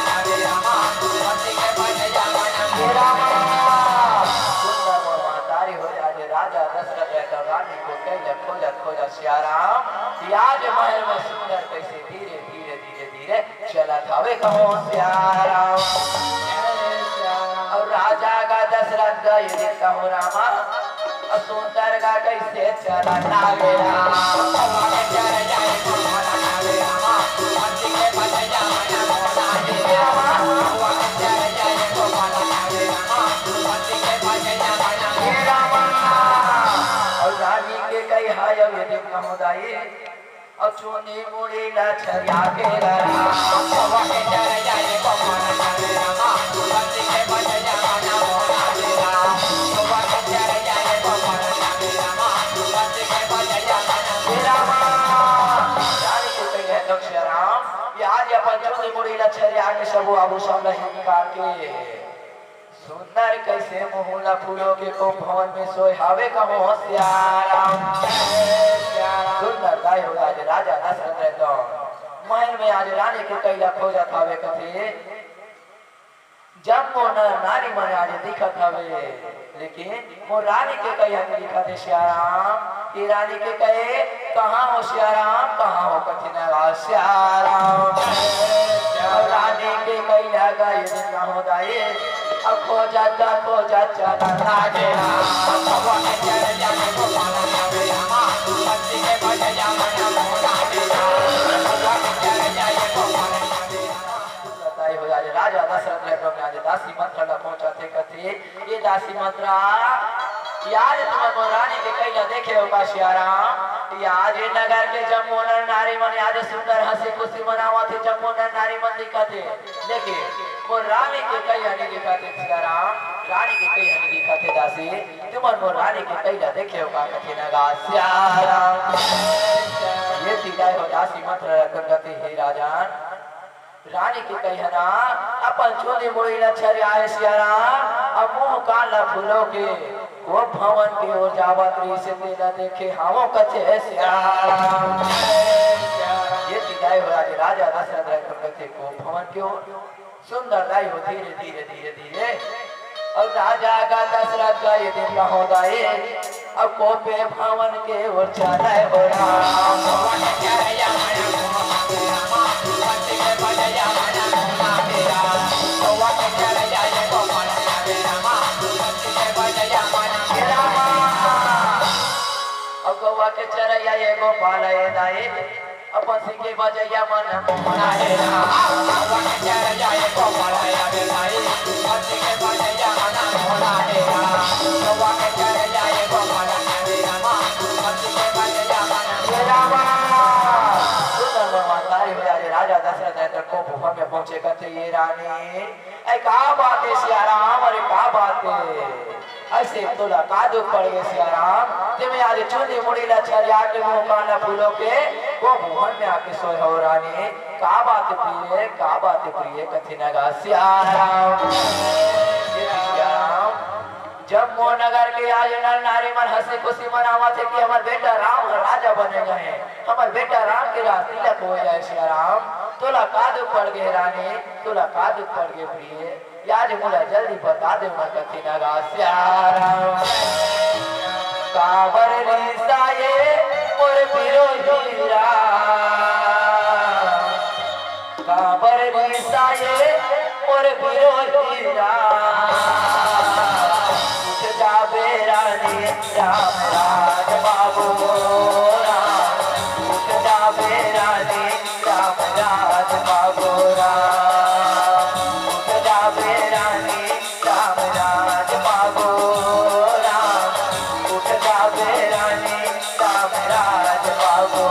रामा बसी के बजैया मन रामा सुंदर मोहतारी हो जाए राजा दशरथ रहता रानी को कई खोजत खोजत श्याराम आज महल में सुंदर कैसे धीरे धीरे धीरे धीरे चला थावे कहो श्याराम और राजा का दशरथ का ये कहो रामा और सुंदर का कैसे चला नागे राम चले जाए रामा बसी के बजैया मन मोहन रामा चले जाए रामा बसी के बजैया मन रामा और रानी के कई हाय ये दिन का मुदाई और चोनी मुड़ी ला छरिया के गवा के चले जाए गोपाल रामा बसी के बजैया मन मोहन राम गवा के चले जाए गोपाल रामा बसी के बजैया मन रामा रानी के कई है दक्ष राम ये आज अपन चोनी मुड़ी ला छरिया के सब आभूषण लही निकाल के सुंदर कैसे मोहला फूलों के को भवन में सोए हावे कहो श्याराम सुंदर गाय हो आज राजा दशरथ रहता महल में आज रानी के कैला खोजा थावे कथे जब वो नारी मन आज दिखत हवे लेकिन वो रानी के कहे दिखत है श्याराम ये रानी के कहे कहाँ हो श्याराम कहाँ हो कठिन श्याराम रानी के कही लगा ये दिन हो दाए अब खो जाता लागे भगवान के चले जाने को पाना जावे मां पति के बजे जा मना मोरा देना भगवान के चले जाए को पाना जावे बताई हो जाए राजा दशरथ ले प्रभु आज दासी मंत्र ला पहुंचाते कथे ये दासी मंत्र याद तुम रानी के कई देखे हो काशियाराम आज नगर के जमुना नारी मन आज सुंदर हंसी खुशी मनावा थे जमुना नारी मन दिखाते देखिए वो रानी के कई हनी दिखाते सियाराम रानी के कई हनी दिखाते दासी तुम वो रानी के कई देखे हो का कथे नगा सियाराम ये तिगाई हो दासी मंत्र रखन गति हे राजान रानी के कहना अपन चोली मोड़ी लच्छर आए सियाराम अब मुंह काला फूलों के वो भवन की ओर जावत रही से तेला देखे हावों कचे सियाराम ये तिगाई हो राजा दशरथ राय कथे को भवन की ओर सुंदर लाई हो धीरे धीरे धीरे धीरे और राजा का दशरथ का ये दिन हो दाए अब कोपे भवन के ओर चला हो राम भवन के या के चरैया ये गोपाल ये दाए अपन सिंह बजैया मन मोहना है भगवान के चरैया ये गोपाल ये दाए अपन सिंह बजैया मन मोहना है भगवान के चरैया ये गोपाल ये रामा अपन सिंह बजैया मन ये रामा सुंदर भगवान हो जाए राजा दशरथ है को भूमि में पहुंचे कहते ये रानी ऐ का बात है सियाराम अरे का बात है ऐसे तोला कादू पड़ गए सियाराम तुम्हें आज चुनी मुड़ी लच्छरिया के मुंह काला फूलों के वो भवन में आके सोए हो रानी का बात प्रिय कथी नगा सियाराम जब मो नगर के आज नर नारी मन हंसी खुशी मनावा थे कि हमारे बेटा राम राजा बने गए हमारे बेटा राम के राज तिलक हो जाए सियाराम तोला कादू पड़ गए रानी तोला कादू पड़ गए प्रिय याद मुला जल्दी बता दे मैं कथी नगा सियाराम काबर रिसाए मोर विरोधी काबर रिसाए मोर विरोधी उठ जावे रानी राम राज बाबू उठ जावे रानी राम राज बाबू उठ जावे रानी राम राज बाबू उठ जावे रानी राम राज बाबू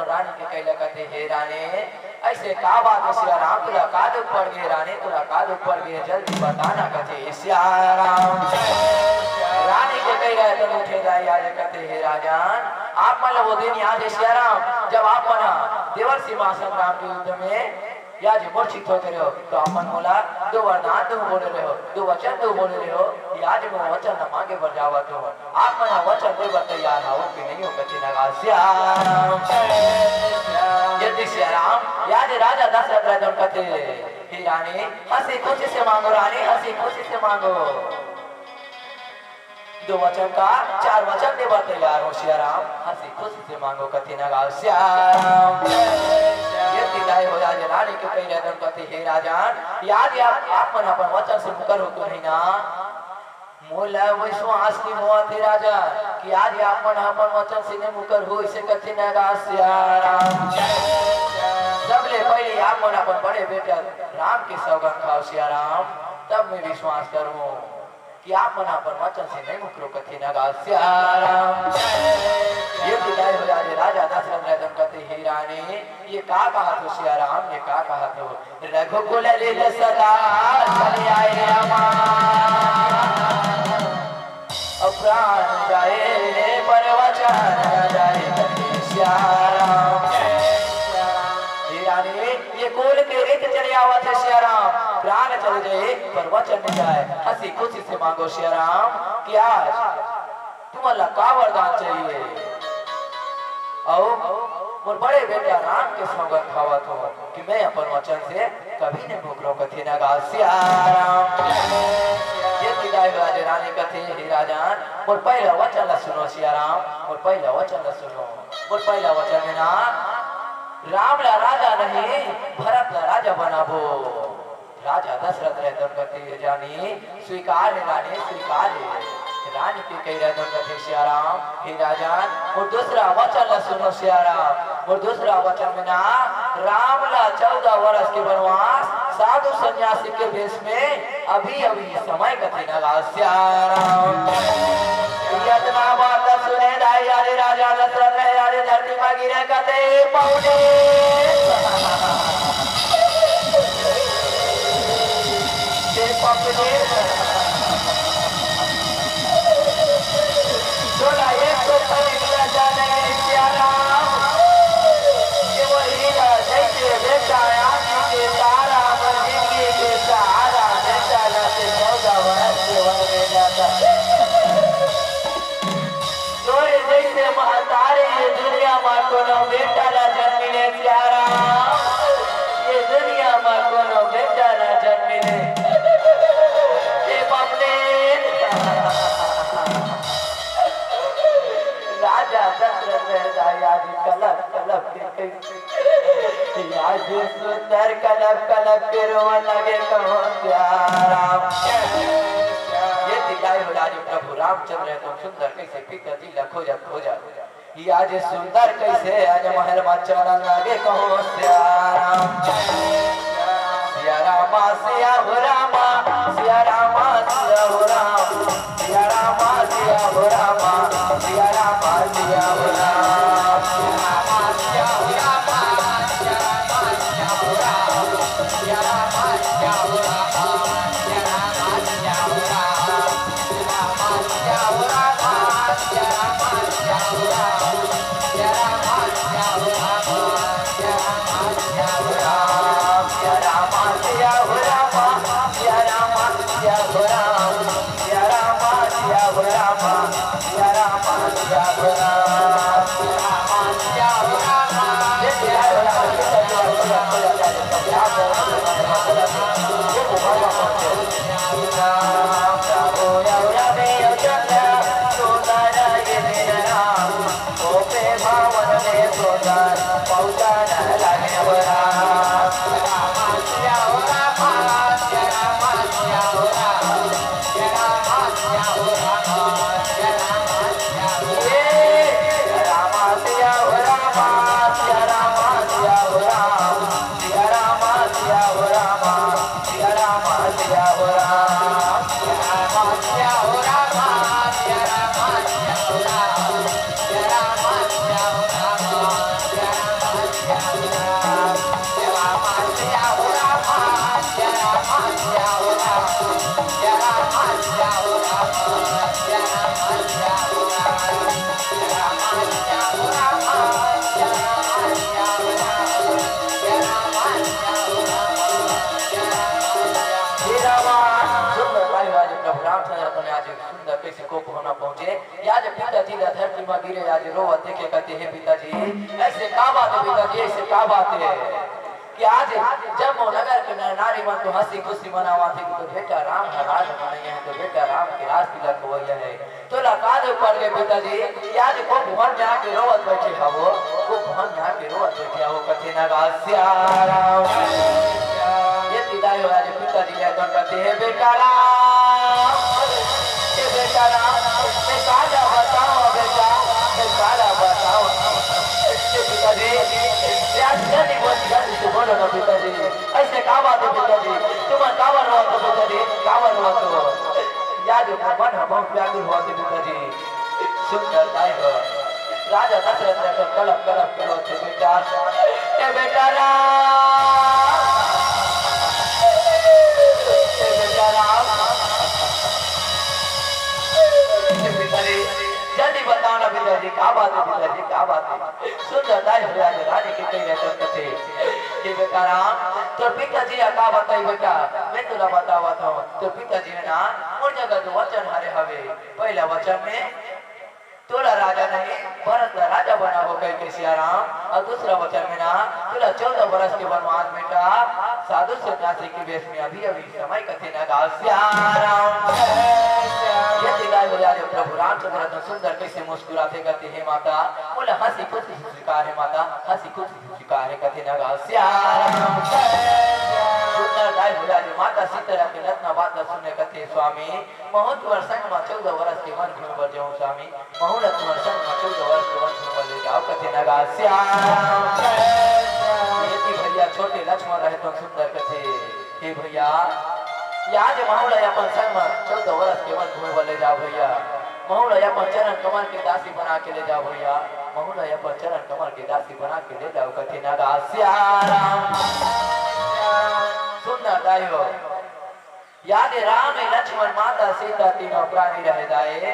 रानी के कहला कहते हे रानी ऐसे का बात है सियाराम तुला कादू पड़ गए रानी तुला कादू पड़ गए जल्दी बताना कहते सियाराम रानी के कह रहे तो उठे जाए आज कहते हे राजान आप मतलब वो दिन याद है सियाराम जब आप बना देवर सिंहासन राम के युद्ध में या जो मूर्छित होते रहो तो अपन बोला दो वरदान तुम बोले रहे हो दो वचन तुम बोले रहे हो याद में वचन न मांगे बर जावा तो आप मना वचन दे बर तैयार हो कि नहीं हो कथी नगा श्याम यदि श्याम याद राजा दशरथ राजा कहते हे रानी हंसी खुशी से मांगो रानी हंसी खुशी से मांगो दो वचन का चार वचन दे बर तैयार हो श्याम हंसी खुशी से मांगो कथी नगा श्याम विदाई हो जाए रानी के कई रहे कहते हे राजान याद आप मन अपन वचन से मुकर हो नहीं ना मोला विश्वास की हुआ थे राजा कि आज आप मन अपन वचन से नहीं मुकर हो इसे कथी नगा सियाराम सबले पहले आप मन अपन बड़े बेटा राम के सौगंध खाओ सियाराम तब मैं विश्वास करूं कि आप अपन वचन से नहीं मुकरो कथी नगा श्याराम। ये विदाई हो जाए राजा दशरथ राजन कथी ही रानी ये का कहा तो श्याराम ये का कहा तो रघुकुल लील सदा चले आए प्राण जाए पर वचन जाए कथी श्याराम। ये कोल के रीत चले आवत है श्याराम प्राण चल जाए पर वचन न जाए हंसी खुशी से मांगो श्याराम कि आज तुम्हारा का वरदान चाहिए। आओ मोर बड़े बेटा राम के सौगंध खावत हो कि मैं अपन वचन से कभी नहीं भूखलो कथी नगा श्याराम। ये विदाई राजे रानी कथी हे राजन मोर पहला वचन ला सुनो श्याराम मोर पहला वचन ला सुनो मोर पहला वचन में ना राम ला राजा नहीं भरत ला राजा बनाबो। राजा दशरथ रहे दंपति जानी स्वीकार है रानी स्वीकार है रानी के कही रहे दंपति श्याराम हे राजन और दूसरा वचन ला सुनो श्याराम और दूसरा वचन में ना राम ला 14 वर्ष के वनवास साधु सन्यासी के भेष में अभी अभी समय कथी नगा श्याराम। यतना बात सुने दाई यारे राजा दशरथ है यारे धरती में गिरे कते पौने से पकड़े जोड़ा एक तो पकड़ा जाने श्याराम कि वो हीरा जैसे बेटा आदमी के सारा जिंदगी के सहारा बेटा से 14 वर्ष के वन में जाता जैसे महतारे ये दुनिया में कोनो बेटा ना जन्मिले श्याराम ये दुनिया में कोनो बेटा ना जन्मिले ये बापले राजा दशरथ आज कलप कलप के आज सुंदर कलप कलप के रोवन लगे कहो श्याराम। दिखाई हो राजे प्रभु रामचंद्र तुम सुंदर कैसे पिता दिल खोजा खोजा ये आज सुंदर कैसे आज महल में चलन लगे कहो श्याराम। सिया रामा सिया हो रामा सिया रामा सिया हो राम सिया रामा सिया हो रामा सिया रामा सिया हो राम सिया हो रामा सिया रामा सिया हो राम सिया रामा सिया हो रामा सिया रामा सिया हो धरती में गिरे आज रोवत देखे कहते हैं पिताजी ऐसे का बात है पिताजी ऐसे का बात है कि आज जब वो नगर के नारी मन को हंसी खुशी मनावा थी तो बेटा राम का राज बनाए हैं तो बेटा राम की राज तिलक हो है तो लकाद पड़ गए पिताजी आज को भवन में आके रोवत बैठे हो वो भवन में आके रोवत बैठे हो कथे नगा श्याराम। ये विदाई हो आज पिताजी ने तो कहते हैं बेटा राम काला बताओ बेटा काला बताओ पिताजी बोलो ना पिताजी ऐसे का बात है पिताजी तुम्हारा कावर हुआ तो पिताजी कावर हुआ तो या आज मन बहुत व्याकुल हुआ थे पिताजी सुंदर दाई हो राजा दशरथ ने कलप कलप के होते बेटा ए बेटा राम ए बेटा राम पिताजी जल्दी बताओ ना पिताजी क्या बात है पिताजी क्या बात है सुंदर दाई हो आज रानी के कई रहते कथे कि बेटा राम तो पिताजी का बताई बेटा मैं तुला बतावा था तो पिताजी ने ना और जगह दो वचन हरे हवे पहला वचन में तोला राजा नहीं भरत का राजा बना हो गए के सियाराम और दूसरा वचन में ना तुला 14 वर्ष के वनवास बेटा साधु सन्यासी के वेश में अभी अभी समय कथे न गाओ सियाराम ये दिखाई हो जाए प्रभु रामचंद्र तो सुंदर कैसे मुस्कुराते करते हैं माता बोला हंसी खुशी स्वीकार है माता हंसी खुशी स्वीकार है कथे न गाओ सियाराम सुंदर दाई हो जाए माता सीता के रत्न बात सुनने कथे स्वामी बहुत वर्षन में 14 वर्ष के वन भूमि पर जाऊं स्वामी बहुत वर्षन में 14 वर्ष के वन भूमि पर ले जाओ कथे न गाओ सियाराम यदि भैया छोटे लक्ष्मण रहे तो सुंदर कथे हे भैया आज माहौल अपन संग में 14 वर्ष के वन भूमि पर ले जाओ भैया माहौल अपन चरण कमल के दासी बना के ले जाओ भैया माहौल अपन चरण कमल के दासी बना के ले जाओ कथे न गाओ सियाराम सुंदर दाई हो याद राम लक्ष्मण माता सीता तीनों प्राणी रह जाए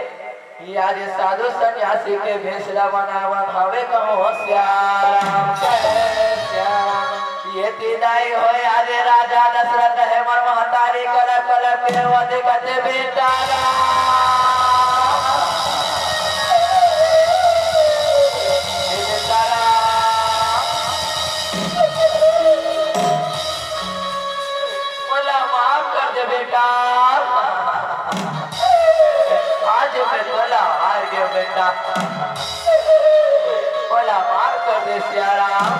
याद साधु सन्यासी के भेषला बनावन हवे कहो श्याम ये तीनाई हो याद राजा दशरथ है मर महतारी कल कल के वध कते बेटा बोला माफ कर दे बेटा आज मैं बोला हार गया बेटा बोला माफ कर दे सियाराम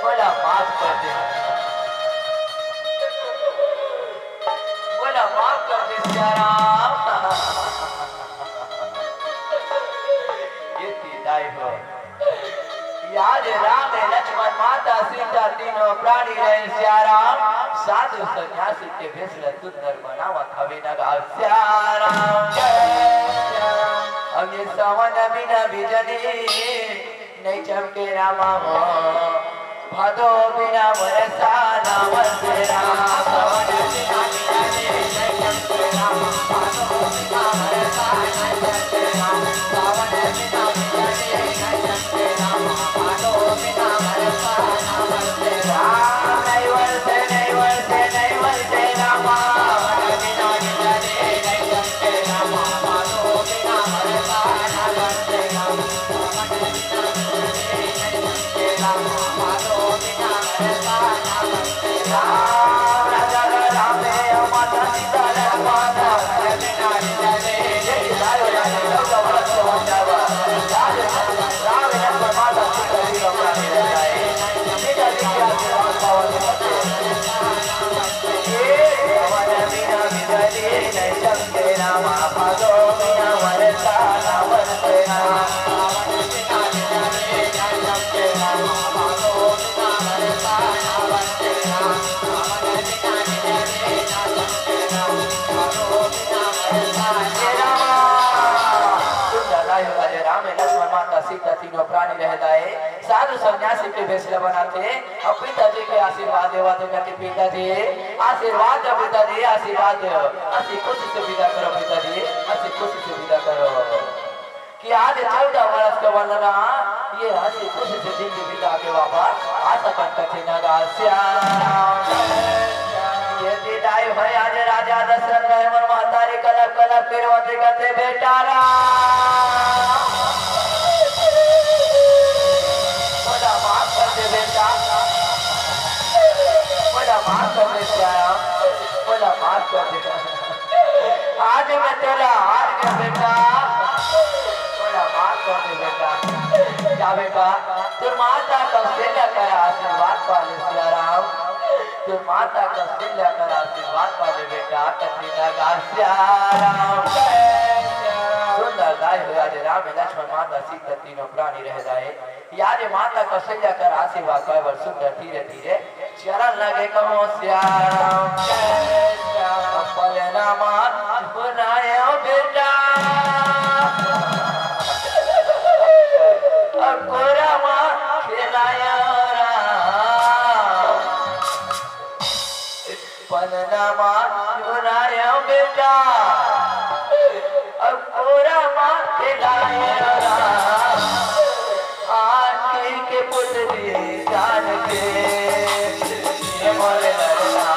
बोला माफ कर दे बोला माफ कर दे सियाराम ये तीदाई हो याद राम लक्ष्मण माता सीता तीनों प्राणी रहे सियाराम साधु सन्यासी के भेषला सुंदर बनावा हवे न गाओ सियाराम अगे सावन बिना बिजली नहीं चमके रामा हो भादो बिना बरसा ना बरसे राम सावन बिना बिजली नहीं चमके रामा भादो बिना बरसा ना बरसे राम सावन बिना बिजली नहीं चमके रामा भादो बिना बरसा ना बरसे राम नहीं बरसे नहीं बरसे नहीं बरसे रामा सावन बिना बिजली नहीं चमके रामा भादो बिना बरसा ना बरसे राम सावन बिना बिजली नहीं चमके रामा भादो बिना बरसा ना बरसे राम राजा राम माता सीता माता बिना बिजली जय लायो लायो लगा बरस हो जावा राम लक्ष्मण माता सीता जी अपना ले जाए सीता जी के आशीर्वाद पावन ये सावन बिना बिजली नहीं चमके रामा भादो बिना बरसा ना बरसे राम सावन बिना बिजली नहीं चमके रामा भादो बिना बरसा ना बरसे राम सावन बिना बिजली नहीं चमके रामा भादो बिना बरसा ना सुंदर दाई हो राजे राम लक्ष्मण माता सीता तीनों प्राणी रह जाए साधु सन्यासी के भेषला बनाते और पिताजी के आशीर्वाद देवाते कहते पिताजी आशीर्वाद दो पिताजी आशीर्वाद दो हंसी खुशी से विदा करो पिताजी हंसी खुशी से विदा करो कि आज 14 वर्ष का वर्णना ये हंसी खुशी से जिंदगी बिता के वापस आ सकन कथे न गाओ सियाराम ये दिदाई है आज राजा दशरथ है मर महतारी कलप कलप फिर वध कथे बेटा राम बोला माफ कर दे बेटा बोला माफ कर दे सियाराम बोला माफ कर दे आज मैं तेरा हार गया बेटा बोला माफ कर दे बेटा क्या बेटा तू माता का सेवा कर आशीर्वाद पाले सियाराम तू माता का सेवा कर आशीर्वाद पाले बेटा कथी न गा सियाराम सुंदर दाई हो आज राम लक्ष्मण माता सीता तीनों प्राणी रह जाए याद माता का सेवा कर आशीर्वाद पाए सुंदर धीरे धीरे चरण लगे कहो सियाराम पले नाम बननामा चुराया बेटा अब पूरा माथे लाए आके के पुतली जान के ये मोरे लड़ना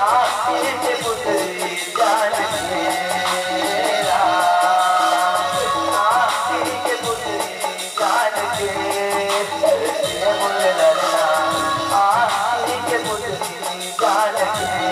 आके के पुतली जान के आके के पुतली जान के ये मोरे लड़ना आके के पुतली जान के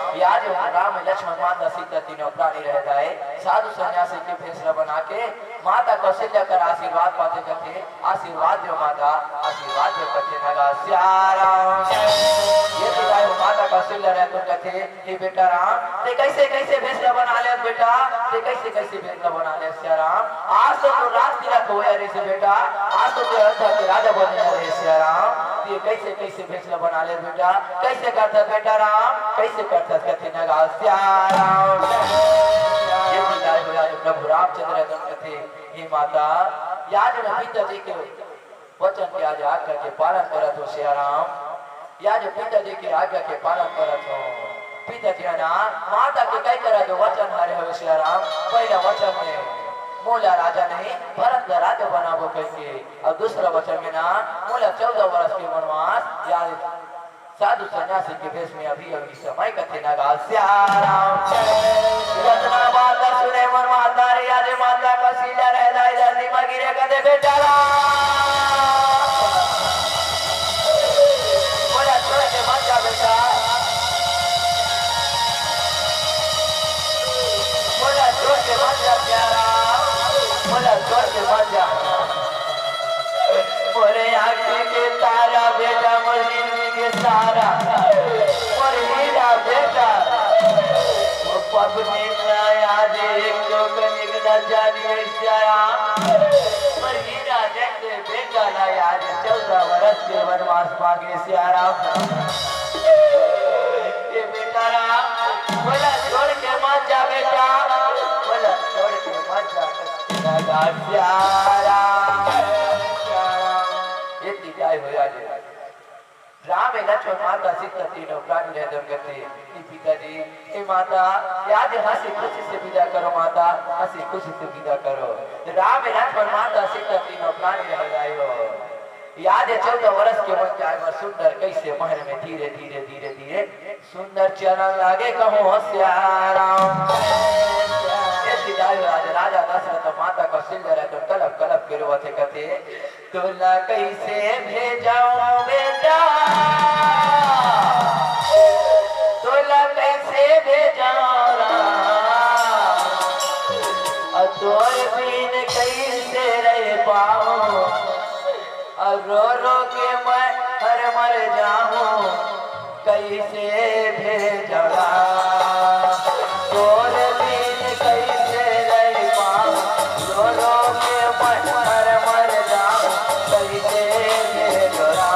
लक्ष्मण माता सीता तीनों प्राणी रह गए साधु सन्यासी के फैसला बना के माता कौशल्या कर आशीर्वाद पाते करते आशीर्वाद दो माता आशीर्वाद दो करते नगा श्याराम ये दिखाए माता कौशल्या रहे तो कहते हे बेटा राम ते कैसे कैसे फैसला बना ले बेटा ते कैसे कैसे फैसला बना ले श्याराम आज तो राज तिलक होया रे से बेटा आज तो अयोध्या के राजा बने रे श्याराम ये कैसे कैसे फैसला बना ले बेटा कैसे करता बेटा राम कैसे करता कहते नगा श्याराम ये दिखाए होया प्रभु रामचंद्र कहते हे माता याद में पिताजी के वचन के आज आज्ञा के पालन करत हो श्याराम या जो पिताजी की आज्ञा के पालन करत हो पिताजी ना माता के कई करत हो वचन हरे हो श्याराम पहला वचन में मोला राजा नहीं भरत का राजा बनाबो कैसे और दूसरा वचन में ना मोला 14 वर्ष के वनवास याद साधु सन्यासी के भेष में अभी अभी समय कथे नगा श्याराम रत्ना माता सुने मन माता रे आज माता का सीला रह जाए धरती पर गिरे कदे बेटा बोला छोड़ के मत जा बेटा बोला छोड़ के मत जा प्यारा बोला छोड़ के मत जा मोरे आँखें के तारा बेटा मोरी के सारा और हीरा बेटा वो पबनी याद एक तो कनिक न जानिए श्याम और हीरा जैसे बेटा ना याद 14 वर्ष के वनवास मांगे श्याम ये बेटा राम बोला छोड़ के मत जा बेटा बोला छोड़ के मत जा श्याम ये दिखाई होया दे राम लक्ष्मण माता सीता तीनों प्राणी रह करते पिताजी हे माता याद हंसी खुशी से विदा करो माता हंसी खुशी से विदा करो राम लक्ष्मण माता सीता तीनों प्राणी रह गए हो याद है 14 वर्ष के बच्चा है सुंदर कैसे महल में धीरे धीरे धीरे धीरे सुंदर चलन लागे कहो श्याराम राजा दशरथ माता कौशल्या तो कलब कलब के रोते कहते तोला कैसे भेजाऊं बेटा तोला कैसे भेजाऊं तोर बिन कैसे रह पाऊं रो रो के मैं हर मर जाऊं कैसे भेजला तोर बिन कैसे रह पाऊं रो रो के मर मर जाऊं कैसे भेजला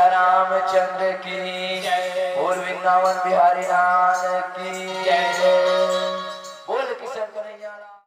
रामचंद्र की और वृंदावन बिहारी नाम